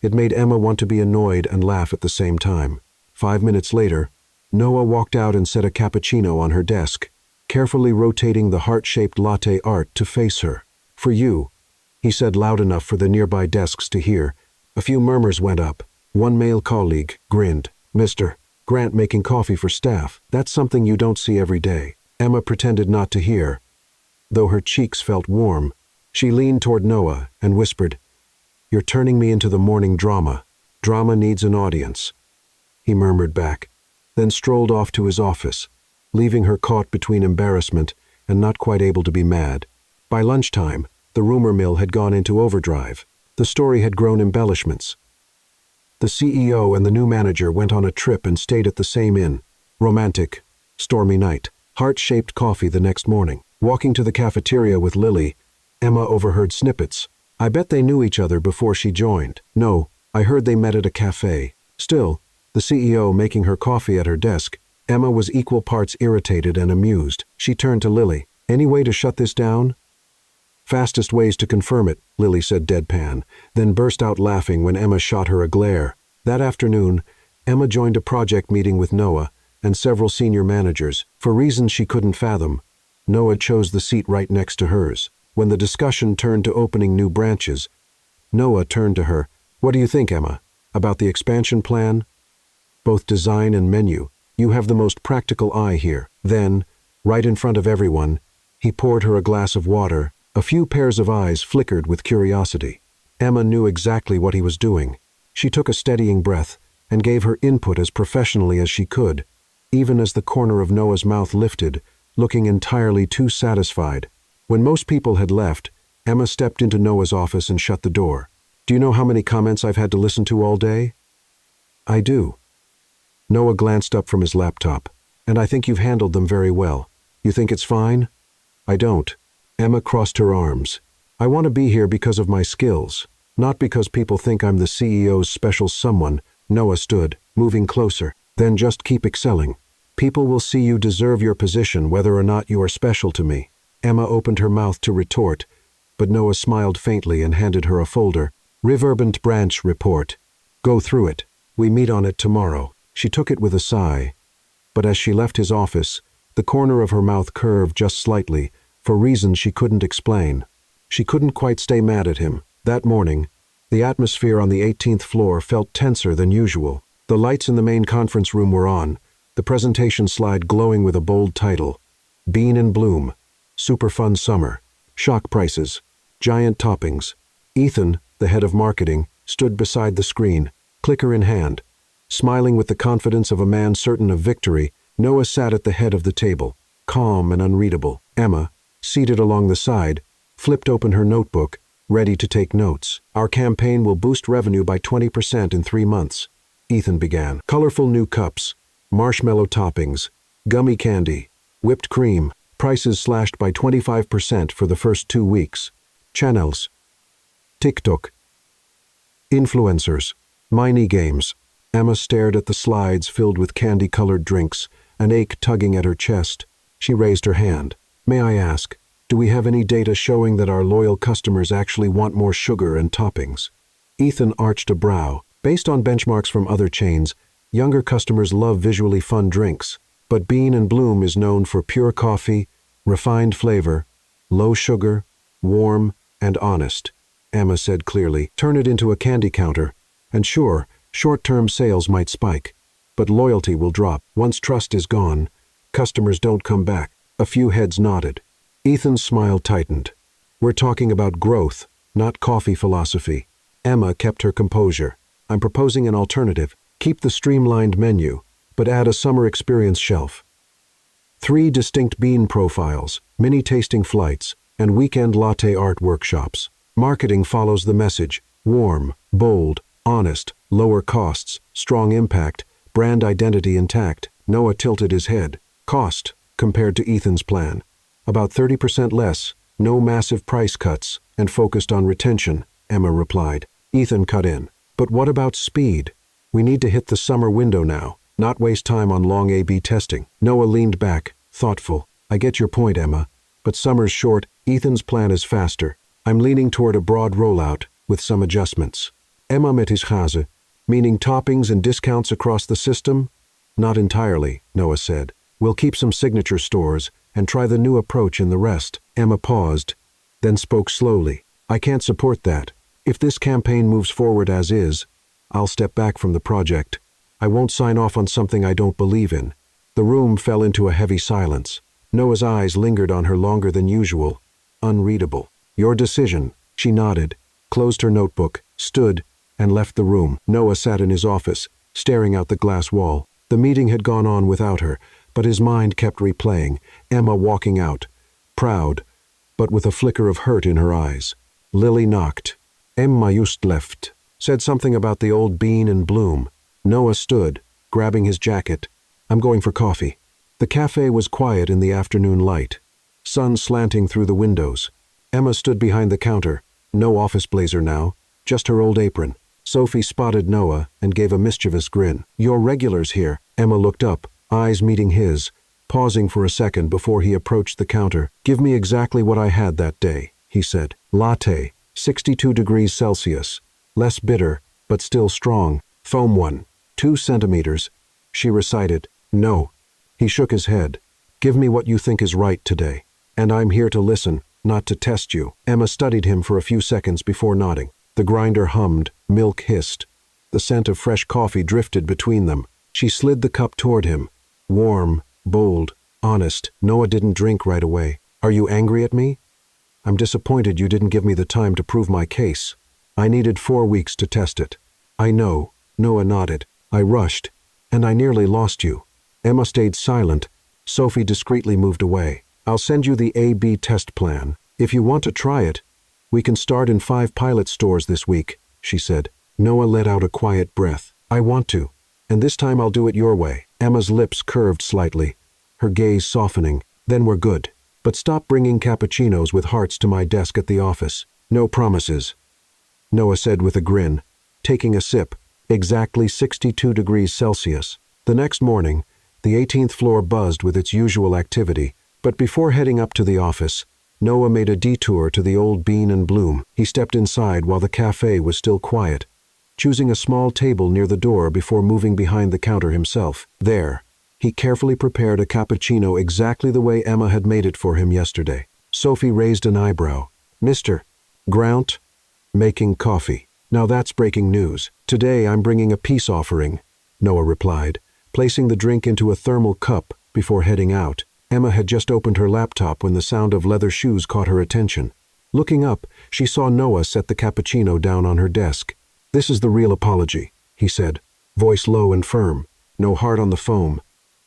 it made Emma want to be annoyed and laugh at the same time. 5 minutes later, Noah walked out and set a cappuccino on her desk, carefully rotating the heart-shaped latte art to face her. For you, he said loud enough for the nearby desks to hear. A few murmurs went up. One male colleague grinned. Mr. Grant making coffee for staff. That's something you don't see every day. Emma pretended not to hear, though her cheeks felt warm. She leaned toward Noah and whispered, You're turning me into the morning drama. Drama needs an audience. He murmured back, then strolled off to his office, leaving her caught between embarrassment and not quite able to be mad. By lunchtime, the rumor mill had gone into overdrive. The story had grown embellishments. The CEO and the new manager went on a trip and stayed at the same inn. Romantic, stormy night. Heart-shaped coffee the next morning. Walking to the cafeteria with Lily, Emma overheard snippets. I bet they knew each other before she joined. No, I heard they met at a cafe. Still, the CEO making her coffee at her desk, Emma was equal parts irritated and amused. She turned to Lily. Any way to shut this down? Fastest ways to confirm it, Lily said deadpan, then burst out laughing when Emma shot her a glare. That afternoon, Emma joined a project meeting with Noah and several senior managers. For reasons she couldn't fathom, Noah chose the seat right next to hers. When the discussion turned to opening new branches, Noah turned to her. What do you think, Emma? About the expansion plan? Both design and menu. You have the most practical eye here. Then, right in front of everyone, he poured her a glass of water. A few pairs of eyes flickered with curiosity. Emma knew exactly what he was doing. She took a steadying breath and gave her input as professionally as she could, even as the corner of Noah's mouth lifted, looking entirely too satisfied. When most people had left, Emma stepped into Noah's office and shut the door. Do you know how many comments I've had to listen to all day? I do. Noah glanced up from his laptop. And I think you've handled them very well. You think it's fine? I don't. Emma crossed her arms. I want to be here because of my skills, not because people think I'm the CEO's special someone. Noah stood, moving closer. Then just keep excelling. People will see you deserve your position whether or not you are special to me. Emma opened her mouth to retort, but Noah smiled faintly and handed her a folder. Reverbent Branch Report. Go through it. We meet on it tomorrow. She took it with a sigh, but as she left his office, the corner of her mouth curved just slightly, for reasons she couldn't explain. She couldn't quite stay mad at him. That morning, the atmosphere on the 18th floor felt tenser than usual. The lights in the main conference room were on, the presentation slide glowing with a bold title. Bean in Bloom. Super Fun Summer. Shock prices. Giant toppings. Ethan, the head of marketing, stood beside the screen, clicker in hand. Smiling with the confidence of a man certain of victory, Noah sat at the head of the table, calm and unreadable. Emma, seated along the side, flipped open her notebook, ready to take notes. Our campaign will boost revenue by 20% in 3 months, Ethan began. Colorful new cups, marshmallow toppings, gummy candy, whipped cream, prices slashed by 25% for the first 2 weeks. Channels, TikTok, influencers, mini games. Emma stared at the slides filled with candy-colored drinks, an ache tugging at her chest. She raised her hand. May I ask, do we have any data showing that our loyal customers actually want more sugar and toppings? Ethan arched a brow. Based on benchmarks from other chains, younger customers love visually fun drinks, but Bean and Bloom is known for pure coffee, refined flavor, low sugar, warm, and honest. Emma said clearly. Turn it into a candy counter, and sure, short-term sales might spike, but loyalty will drop. Once trust is gone, customers don't come back. A few heads nodded. Ethan's smile tightened. We're talking about growth, not coffee philosophy. Emma kept her composure. I'm proposing an alternative. Keep the streamlined menu, but add a summer experience shelf. 3 distinct bean profiles, mini tasting flights, and weekend latte art workshops. Marketing follows the message. Warm, bold, honest, lower costs, strong impact, brand identity intact. Noah tilted his head. Cost, compared to Ethan's plan. About 30% less, no massive price cuts, and focused on retention, Emma replied. Ethan cut in. But what about speed? We need to hit the summer window now, not waste time on long A/B testing. Noah leaned back, thoughtful. I get your point, Emma. But summer's short, Ethan's plan is faster. I'm leaning toward a broad rollout, with some adjustments. Emma met his Hase, meaning toppings and discounts across the system? Not entirely, Noah said. We'll keep some signature stores and try the new approach in the rest. Emma paused, then spoke slowly. I can't support that. If this campaign moves forward as is, I'll step back from the project. I won't sign off on something I don't believe in. The room fell into a heavy silence. Noah's eyes lingered on her longer than usual, unreadable. Your decision. She nodded, closed her notebook, stood, and left the room. Noah sat in his office, staring out the glass wall. The meeting had gone on without her, but his mind kept replaying, Emma walking out, proud, but with a flicker of hurt in her eyes. Lily knocked. Emma just left. Said something about the old bean and bloom. Noah stood, grabbing his jacket. I'm going for coffee. The cafe was quiet in the afternoon light, sun slanting through the windows. Emma stood behind the counter, no office blazer now, just her old apron. Sophie spotted Noah and gave a mischievous grin. You're regulars here. Emma looked up, eyes meeting his, pausing for a second before he approached the counter. Give me exactly what I had that day, he said. Latte, 62 degrees Celsius. Less bitter, but still strong. Foam one, 2 centimeters. She recited. No. He shook his head. Give me what you think is right today. And I'm here to listen, not to test you. Emma studied him for a few seconds before nodding. The grinder hummed, milk hissed. The scent of fresh coffee drifted between them. She slid the cup toward him. Warm, bold, honest. Noah didn't drink right away. Are you angry at me? I'm disappointed you didn't give me the time to prove my case. I needed 4 weeks to test it. I know. Noah nodded. I rushed, and I nearly lost you. Emma stayed silent. Sophie discreetly moved away. I'll send you the A/B test plan. If you want to try it, we can start in 5 pilot stores this week, she said. Noah let out a quiet breath. I want to, and this time I'll do it your way. Emma's lips curved slightly, her gaze softening. Then we're good. But stop bringing cappuccinos with hearts to my desk at the office. No promises, Noah said with a grin, taking a sip. Exactly 62 degrees Celsius. The next morning, the 18th floor buzzed with its usual activity, but before heading up to the office, Noah made a detour to the old Bean and Bloom. He stepped inside while the cafe was still quiet, choosing a small table near the door before moving behind the counter himself. There, he carefully prepared a cappuccino exactly the way Emma had made it for him yesterday. Sophie raised an eyebrow. Mr. Grant, making coffee. Now that's breaking news. Today I'm bringing a peace offering, Noah replied, placing the drink into a thermal cup before heading out. Emma had just opened her laptop when the sound of leather shoes caught her attention. Looking up, she saw Noah set the cappuccino down on her desk. This is the real apology, he said, voice low and firm. No heart on the foam.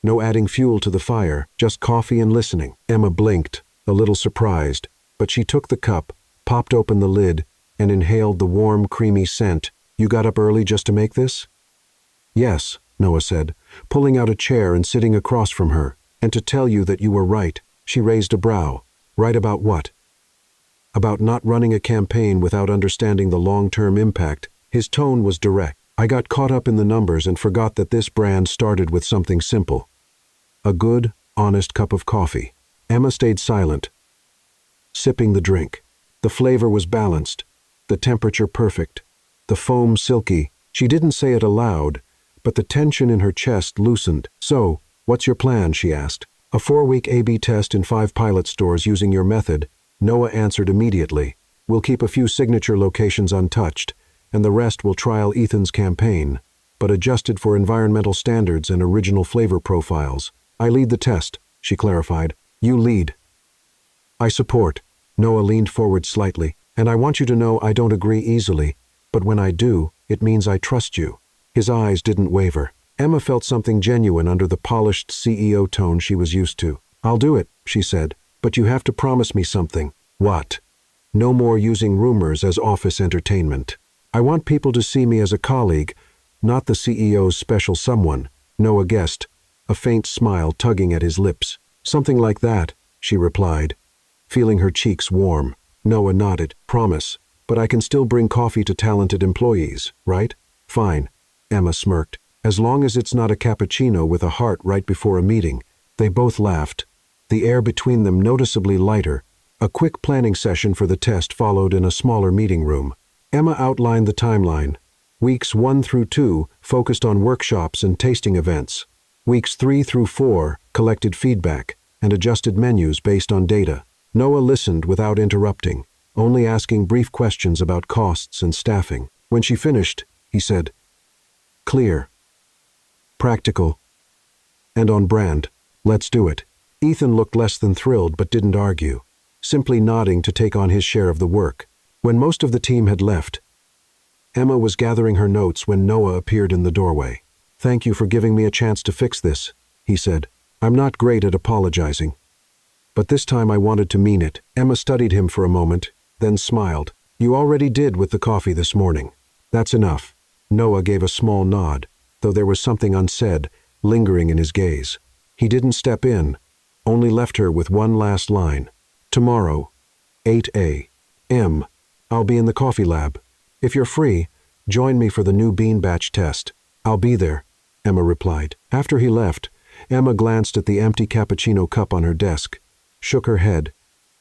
No adding fuel to the fire, just coffee and listening. Emma blinked, a little surprised, but she took the cup, popped open the lid, and inhaled the warm, creamy scent. You got up early just to make this? Yes, Noah said, pulling out a chair and sitting across from her. And to tell you that you were right. She raised a brow. Right about what? About not running a campaign without understanding the long-term impact. His tone was direct. I got caught up in the numbers and forgot that this brand started with something simple. A good, honest cup of coffee. Emma stayed silent, sipping the drink. The flavor was balanced, the temperature perfect, the foam silky. She didn't say it aloud, but the tension in her chest loosened. So, what's your plan, she asked. A 4-week A/B test in 5 pilot stores using your method. Noah answered immediately. We'll keep a few signature locations untouched, and the rest will trial Ethan's campaign, but adjusted for environmental standards and original flavor profiles. I lead the test, she clarified. You lead. I support. Noah leaned forward slightly. And I want you to know I don't agree easily, but when I do, it means I trust you. His eyes didn't waver. Emma felt something genuine under the polished CEO tone she was used to. I'll do it, she said, but you have to promise me something. What? No more using rumors as office entertainment. I want people to see me as a colleague, not the CEO's special someone, Noah guessed, a faint smile tugging at his lips. Something like that, she replied, feeling her cheeks warm. Noah nodded. Promise. But I can still bring coffee to talented employees, right? Fine, Emma smirked. As long as it's not a cappuccino with a heart right before a meeting. They both laughed, the air between them noticeably lighter. A quick planning session for the test followed in a smaller meeting room. Emma outlined the timeline. Weeks 1 through 2 focused on workshops and tasting events. Weeks 3 through 4 collected feedback and adjusted menus based on data. Noah listened without interrupting, only asking brief questions about costs and staffing. When she finished, he said, "Clear, practical, and on brand. Let's do it." Ethan looked less than thrilled but didn't argue, simply nodding to take on his share of the work. When most of the team had left, Emma was gathering her notes when Noah appeared in the doorway. "Thank you for giving me a chance to fix this," he said. "I'm not great at apologizing, but this time I wanted to mean it." Emma studied him for a moment, then smiled. "You already did with the coffee this morning. That's enough." Noah gave a small nod, though there was something unsaid, lingering in his gaze. He didn't step in, only left her with one last line. "Tomorrow, 8 a.m., I'll be in the coffee lab. If you're free, join me for the new bean batch test." "I'll be there," Emma replied. After he left, Emma glanced at the empty cappuccino cup on her desk, shook her head,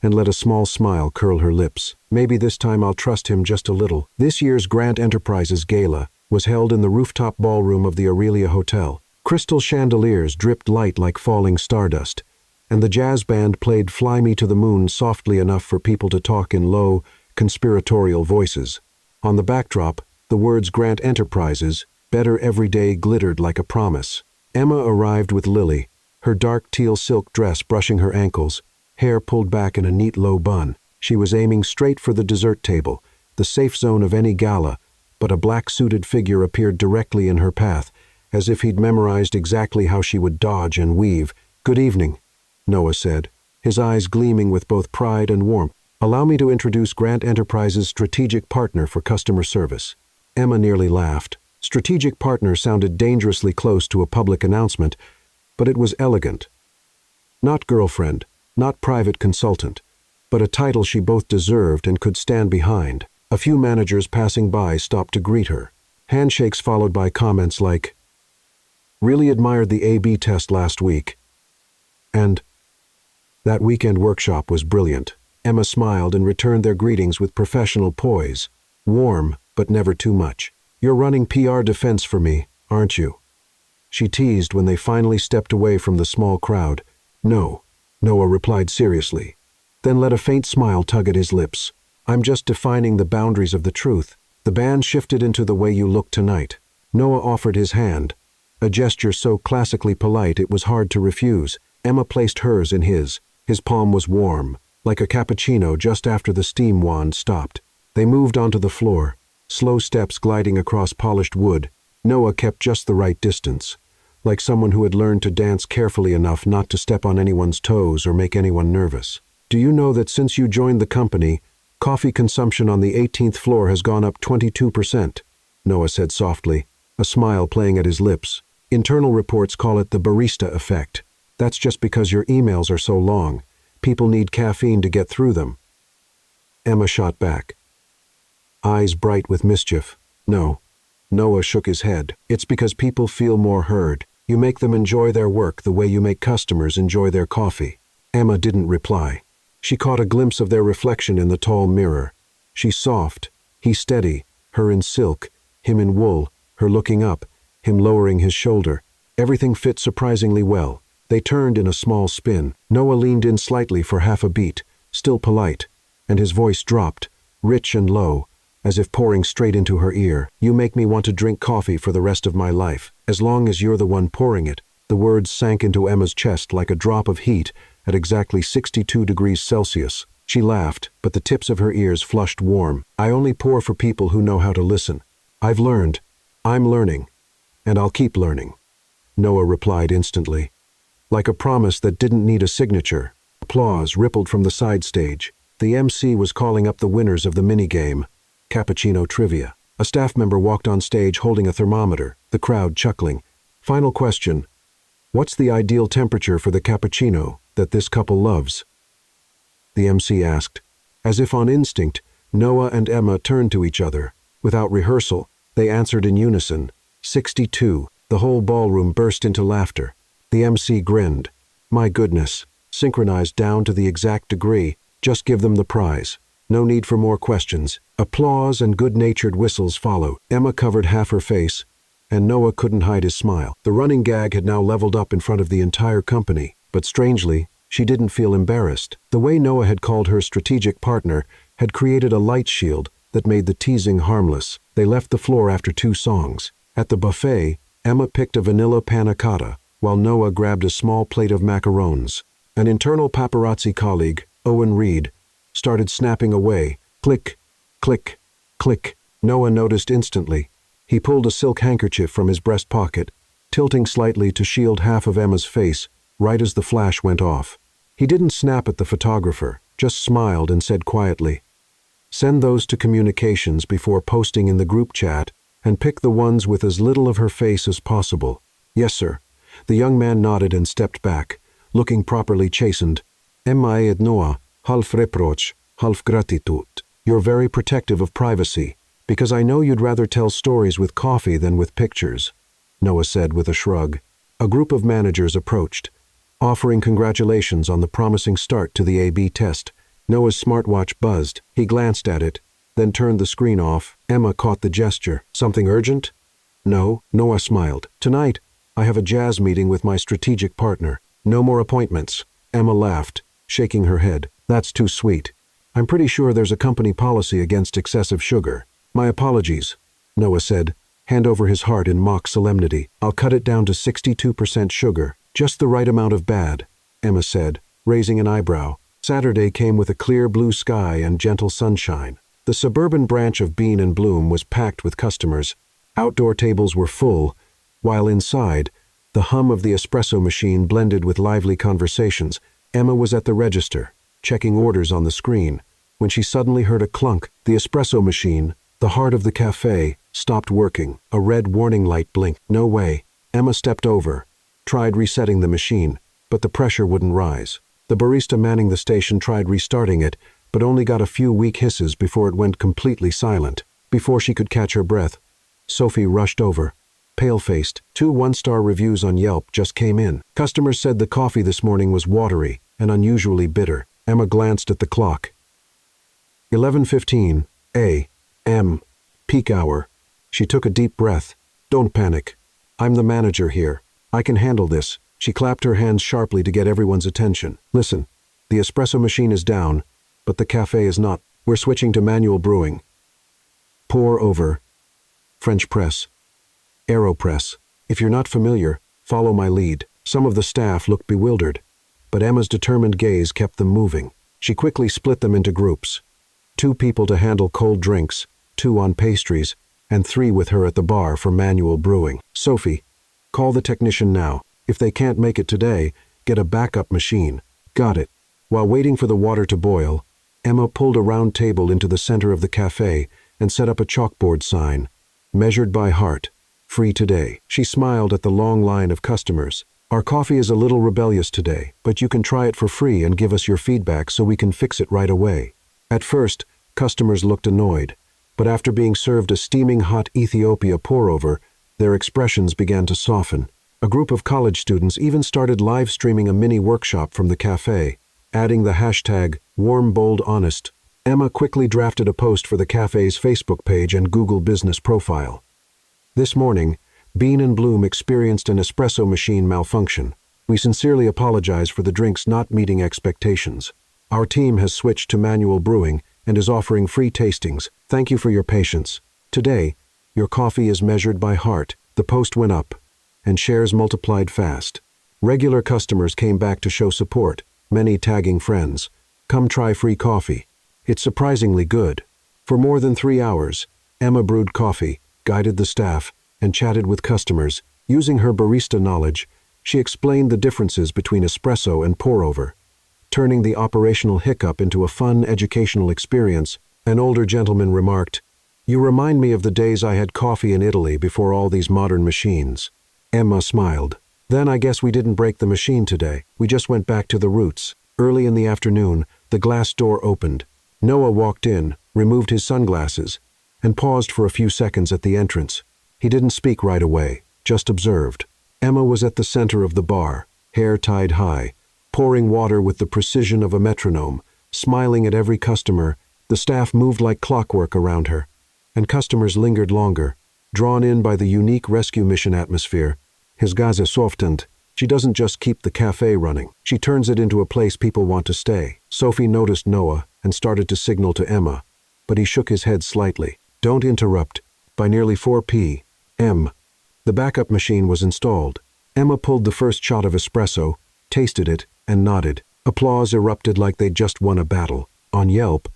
and let a small smile curl her lips. Maybe this time I'll trust him just a little. This year's Grant Enterprises Gala was held in the rooftop ballroom of the Aurelia Hotel. Crystal chandeliers dripped light like falling stardust, and the jazz band played "Fly Me to the Moon" softly enough for people to talk in low, conspiratorial voices. On the backdrop, the words "Grant Enterprises, better every day" glittered like a promise. Emma arrived with Lily, her dark teal silk dress brushing her ankles, hair pulled back in a neat low bun. She was aiming straight for the dessert table, the safe zone of any gala, but a black-suited figure appeared directly in her path, as if he'd memorized exactly how she would dodge and weave. "Good evening," Noah said, his eyes gleaming with both pride and warmth. "Allow me to introduce Grant Enterprises' strategic partner for customer service." Emma nearly laughed. Strategic partner sounded dangerously close to a public announcement, but it was elegant. Not girlfriend, not private consultant, but a title she both deserved and could stand behind. A few managers passing by stopped to greet her. Handshakes followed by comments like, "Really admired the A/B test last week," and "That weekend workshop was brilliant." Emma smiled and returned their greetings with professional poise, warm but never too much. "You're running PR defense for me, aren't you?" she teased when they finally stepped away from the small crowd. "No," Noah replied seriously, then let a faint smile tug at his lips. "I'm just defining the boundaries of the truth." The band shifted into "The Way You Look Tonight." Noah offered his hand, a gesture so classically polite it was hard to refuse. Emma placed hers in his. His palm was warm, like a cappuccino just after the steam wand stopped. They moved onto the floor, slow steps gliding across polished wood. Noah kept just the right distance, like someone who had learned to dance carefully enough not to step on anyone's toes or make anyone nervous. "Do you know that since you joined the company, coffee consumption on the 18th floor has gone up 22%, Noah said softly, a smile playing at his lips. "Internal reports call it the barista effect. That's just because your emails are so long. People need caffeine to get through them." Emma shot back, eyes bright with mischief. "No." Noah shook his head. "It's because people feel more heard. You make them enjoy their work the way you make customers enjoy their coffee." Emma didn't reply. She caught a glimpse of their reflection in the tall mirror. She soft, he steady, her in silk, him in wool, her looking up, him lowering his shoulder. Everything fit surprisingly well. They turned in a small spin. Noah leaned in slightly for half a beat, still polite, and his voice dropped, rich and low, as if pouring straight into her ear. "You make me want to drink coffee for the rest of my life, as long as you're the one pouring it." The words sank into Emma's chest like a drop of heat at exactly 62 degrees Celsius. She laughed, but the tips of her ears flushed warm. "I only pour for people who know how to listen. I've learned. I'm learning. And I'll keep learning," Noah replied instantly. Like a promise that didn't need a signature. Applause rippled from the side stage. The MC was calling up the winners of the minigame, Cappuccino Trivia. A staff member walked on stage holding a thermometer, the crowd chuckling. "Final question. What's the ideal temperature for the cappuccino that this couple loves?" The MC asked. As if on instinct, Noah and Emma turned to each other. Without rehearsal, they answered in unison. 62. The whole ballroom burst into laughter. The MC grinned. My goodness, synchronized down to the exact degree. Just give them the prize. No need for more questions. Applause and good-natured whistles followed. Emma covered half her face, and Noah couldn't hide his smile. The running gag had now leveled up in front of the entire company, but strangely, she didn't feel embarrassed. The way Noah had called her strategic partner had created a light shield that made the teasing harmless. They left the floor after 2 songs. At the buffet, Emma picked a vanilla panna cotta, while Noah grabbed a small plate of macarons. An internal paparazzi colleague, Owen Reed, started snapping away. Click, click, click. Noah noticed instantly. He pulled a silk handkerchief from his breast pocket, tilting slightly to shield half of Emma's face, right as the flash went off. He didn't snap at the photographer, just smiled and said quietly, "Send those to communications before posting in the group chat, and pick the ones with as little of her face as possible." "Yes, sir." The young man nodded and stepped back, looking properly chastened. "Emma et Noah, half reproach, half gratitude. You're very protective of privacy, because I know you'd rather tell stories with coffee than with pictures," Noah said with a shrug. A group of managers approached, offering congratulations on the promising start to the A/B test. Noah's smartwatch buzzed. He glanced at it, then turned the screen off. Emma caught the gesture. "Something urgent?" "No," Noah smiled. "Tonight, I have a jazz meeting with my strategic partner. No more appointments." Emma laughed, shaking her head. "That's too sweet. I'm pretty sure there's a company policy against excessive sugar." "My apologies," Noah said, hand over his heart in mock solemnity. "I'll cut it down to 62% sugar. Just the right amount of bad," Emma said, raising an eyebrow. Saturday came with a clear blue sky and gentle sunshine. The suburban branch of Bean and Bloom was packed with customers. Outdoor tables were full, while inside, the hum of the espresso machine blended with lively conversations. Emma was at the register, checking orders on the screen, when she suddenly heard a clunk. The espresso machine, the heart of the cafe, stopped working. A red warning light blinked. "No way." Emma stepped over, tried resetting the machine, but the pressure wouldn't rise. The barista manning the station tried restarting it, but only got a few weak hisses before it went completely silent. Before she could catch her breath, Sophie rushed over, pale-faced. 2 one-star reviews on Yelp just came in. Customers said the coffee this morning was watery and unusually bitter. Emma glanced at the clock. 11:15 a.m. Peak hour. She took a deep breath. "Don't panic. I'm the manager here. I can handle this." She clapped her hands sharply to get everyone's attention. "Listen, the espresso machine is down, but the cafe is not. We're switching to manual brewing. Pour over. French press. AeroPress. If you're not familiar, follow my lead." Some of the staff looked bewildered, but Emma's determined gaze kept them moving. She quickly split them into groups. 2 people to handle cold drinks, 2 on pastries, and 3 with her at the bar for manual brewing. "Sophie, call the technician now. If they can't make it today, get a backup machine." "Got it." While waiting for the water to boil, Emma pulled a round table into the center of the cafe and set up a chalkboard sign. "Measured by heart. Free today." She smiled at the long line of customers. "Our coffee is a little rebellious today, but you can try it for free and give us your feedback so we can fix it right away." At first, customers looked annoyed, but after being served a steaming hot Ethiopia pour-over, their expressions began to soften. A group of college students even started live streaming a mini workshop from the cafe, adding the hashtag #WarmBoldHonest. Emma quickly drafted a post for the cafe's Facebook page and Google business profile. This morning, Bean and Bloom experienced an espresso machine malfunction. We sincerely apologize for the drinks not meeting expectations. Our team has switched to manual brewing and is offering free tastings. Thank you for your patience. Today, your coffee is measured by heart. The post went up, and shares multiplied fast. Regular customers came back to show support, many tagging friends. "Come try free coffee. It's surprisingly good." For more than 3 hours, Emma brewed coffee, guided the staff, and chatted with customers. Using her barista knowledge, she explained the differences between espresso and pour-over, turning the operational hiccup into a fun, educational experience. An older gentleman remarked, "You remind me of the days I had coffee in Italy before all these modern machines." Emma smiled. "Then I guess we didn't break the machine today. We just went back to the roots." Early in the afternoon, the glass door opened, Noah walked in, removed his sunglasses, and paused for a few seconds at the entrance. He didn't speak right away, just observed. Emma was at the center of the bar, hair tied high, pouring water with the precision of a metronome, smiling at every customer. The staff moved like clockwork around her, and customers lingered longer, drawn in by the unique rescue mission atmosphere. His Gaza softened. She doesn't just keep the cafe running. She turns it into a place people want to stay. Sophie noticed Noah and started to signal to Emma, but he shook his head slightly. Don't interrupt. By nearly 4 p.m., the backup machine was installed. Emma pulled the first shot of espresso, tasted it, and nodded. Applause erupted like they'd just won a battle. On Yelp,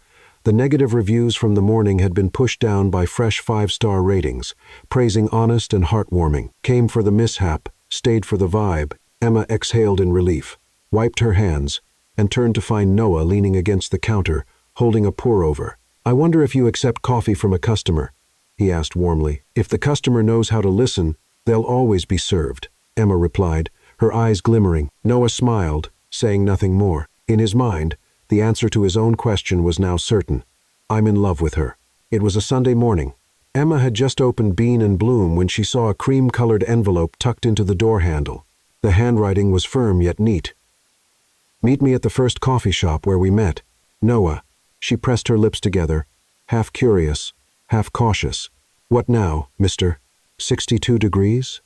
the negative reviews from the morning had been pushed down by fresh 5-star ratings, praising honest and heartwarming. Came for the mishap, stayed for the vibe. Emma exhaled in relief, wiped her hands, and turned to find Noah leaning against the counter, holding a pour-over. I wonder if you accept coffee from a customer, he asked warmly. If the customer knows how to listen, they'll always be served, Emma replied, her eyes glimmering. Noah smiled, saying nothing more. In his mind, the answer to his own question was now certain. I'm in love with her. It was a Sunday morning. Emma had just opened Bean and Bloom when she saw a cream-colored envelope tucked into the door handle. The handwriting was firm yet neat. Meet me at the first coffee shop where we met. Noah. She pressed her lips together, half curious, half cautious. What now, Mr. 62 degrees?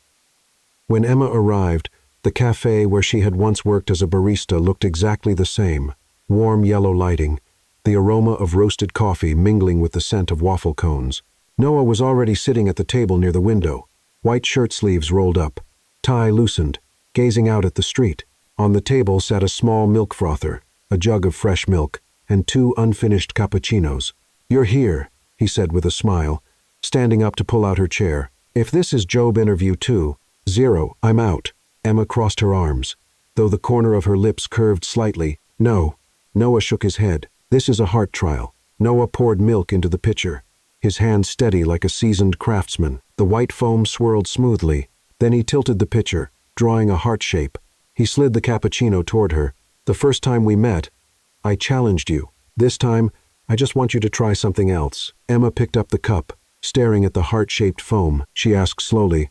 When Emma arrived, the cafe where she had once worked as a barista looked exactly the same. Warm yellow lighting, the aroma of roasted coffee mingling with the scent of waffle cones. Noah was already sitting at the table near the window, white shirt sleeves rolled up, tie loosened, gazing out at the street. On the table sat a small milk frother, a jug of fresh milk, and 2 unfinished cappuccinos. You're here, he said with a smile, standing up to pull out her chair. If this is job interview 2.0, I'm out. Emma crossed her arms, though the corner of her lips curved slightly. No. Noah shook his head. This is a heart trial. Noah poured milk into the pitcher, his hand steady like a seasoned craftsman. The white foam swirled smoothly. Then he tilted the pitcher, drawing a heart shape. He slid the cappuccino toward her. The first time we met, I challenged you. This time, I just want you to try something else. Emma picked up the cup, staring at the heart-shaped foam. She asked slowly,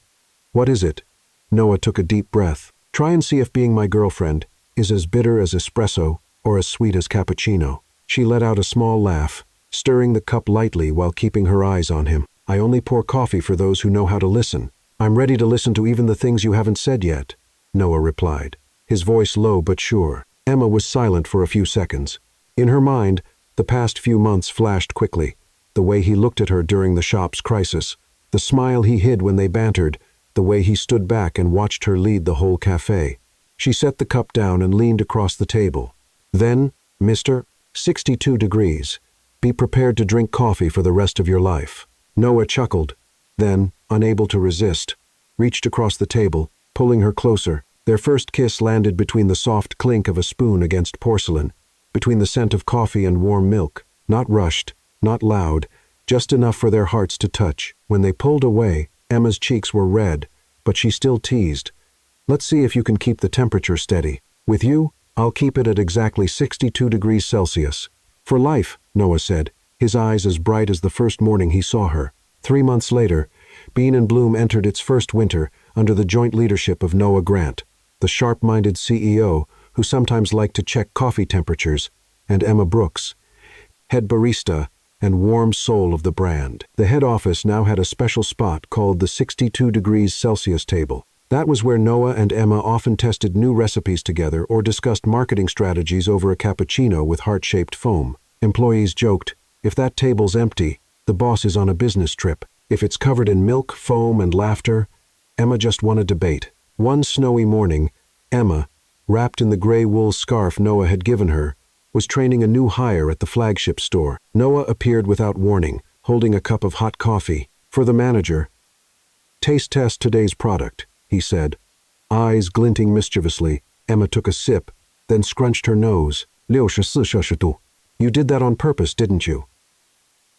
What is it? Noah took a deep breath. Try and see if being my girlfriend is as bitter as espresso or as sweet as cappuccino. She let out a small laugh, stirring the cup lightly while keeping her eyes on him. I only pour coffee for those who know how to listen. I'm ready to listen to even the things you haven't said yet, Noah replied, his voice low but sure. Emma was silent for a few seconds. In her mind, the past few months flashed quickly. The way he looked at her during the shop's crisis, the smile he hid when they bantered, the way he stood back and watched her lead the whole cafe. She set the cup down and leaned across the table. Then, Mr. 62 degrees, be prepared to drink coffee for the rest of your life. Noah chuckled, then, unable to resist, reached across the table, pulling her closer. Their first kiss landed between the soft clink of a spoon against porcelain, between the scent of coffee and warm milk, not rushed, not loud, just enough for their hearts to touch. When they pulled away, Emma's cheeks were red, but she still teased. Let's see if you can keep the temperature steady. With you, I'll keep it at exactly 62 degrees Celsius. For life, Noah said, his eyes as bright as the first morning he saw her. 3 months later, Bean and Bloom entered its first winter under the joint leadership of Noah Grant, the sharp-minded CEO who sometimes liked to check coffee temperatures, and Emma Brooks, head barista and warm soul of the brand. The head office now had a special spot called the 62 degrees Celsius table. That was where Noah and Emma often tested new recipes together or discussed marketing strategies over a cappuccino with heart-shaped foam. Employees joked, if that table's empty, the boss is on a business trip. If it's covered in milk, foam, and laughter, Emma just won a debate. One snowy morning, Emma, wrapped in the gray wool scarf Noah had given her, was training a new hire at the flagship store. Noah appeared without warning, holding a cup of hot coffee. For the manager, taste test today's product, he said. Eyes glinting mischievously, Emma took a sip, then scrunched her nose. 64摄氏度. You did that on purpose, didn't you?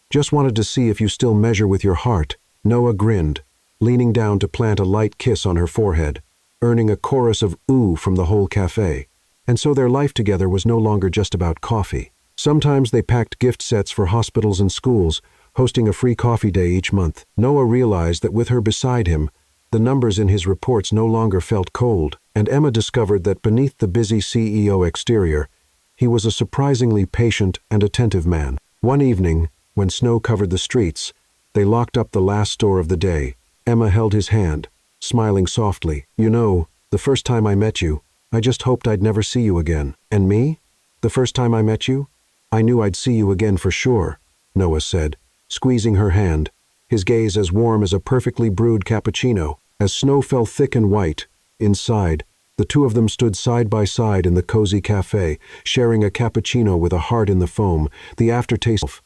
Just wanted to see if you still measure with your heart. Noah grinned, leaning down to plant a light kiss on her forehead, earning a chorus of ooh from the whole cafe. And so their life together was no longer just about coffee. Sometimes they packed gift sets for hospitals and schools, hosting a free coffee day each month. Noah realized that with her beside him, the numbers in his reports no longer felt cold, and Emma discovered that beneath the busy CEO exterior, he was a surprisingly patient and attentive man. One evening, when snow covered the streets, they locked up the last store of the day. Emma held his hand, smiling softly. "You know, the first time I met you, I just hoped I'd never see you again." "And me? The first time I met you? I knew I'd see you again for sure," Noah said, squeezing her hand, his gaze as warm as a perfectly brewed cappuccino. As snow fell thick and white, inside, the two of them stood side by side in the cozy cafe, sharing a cappuccino with a heart in the foam, the aftertaste of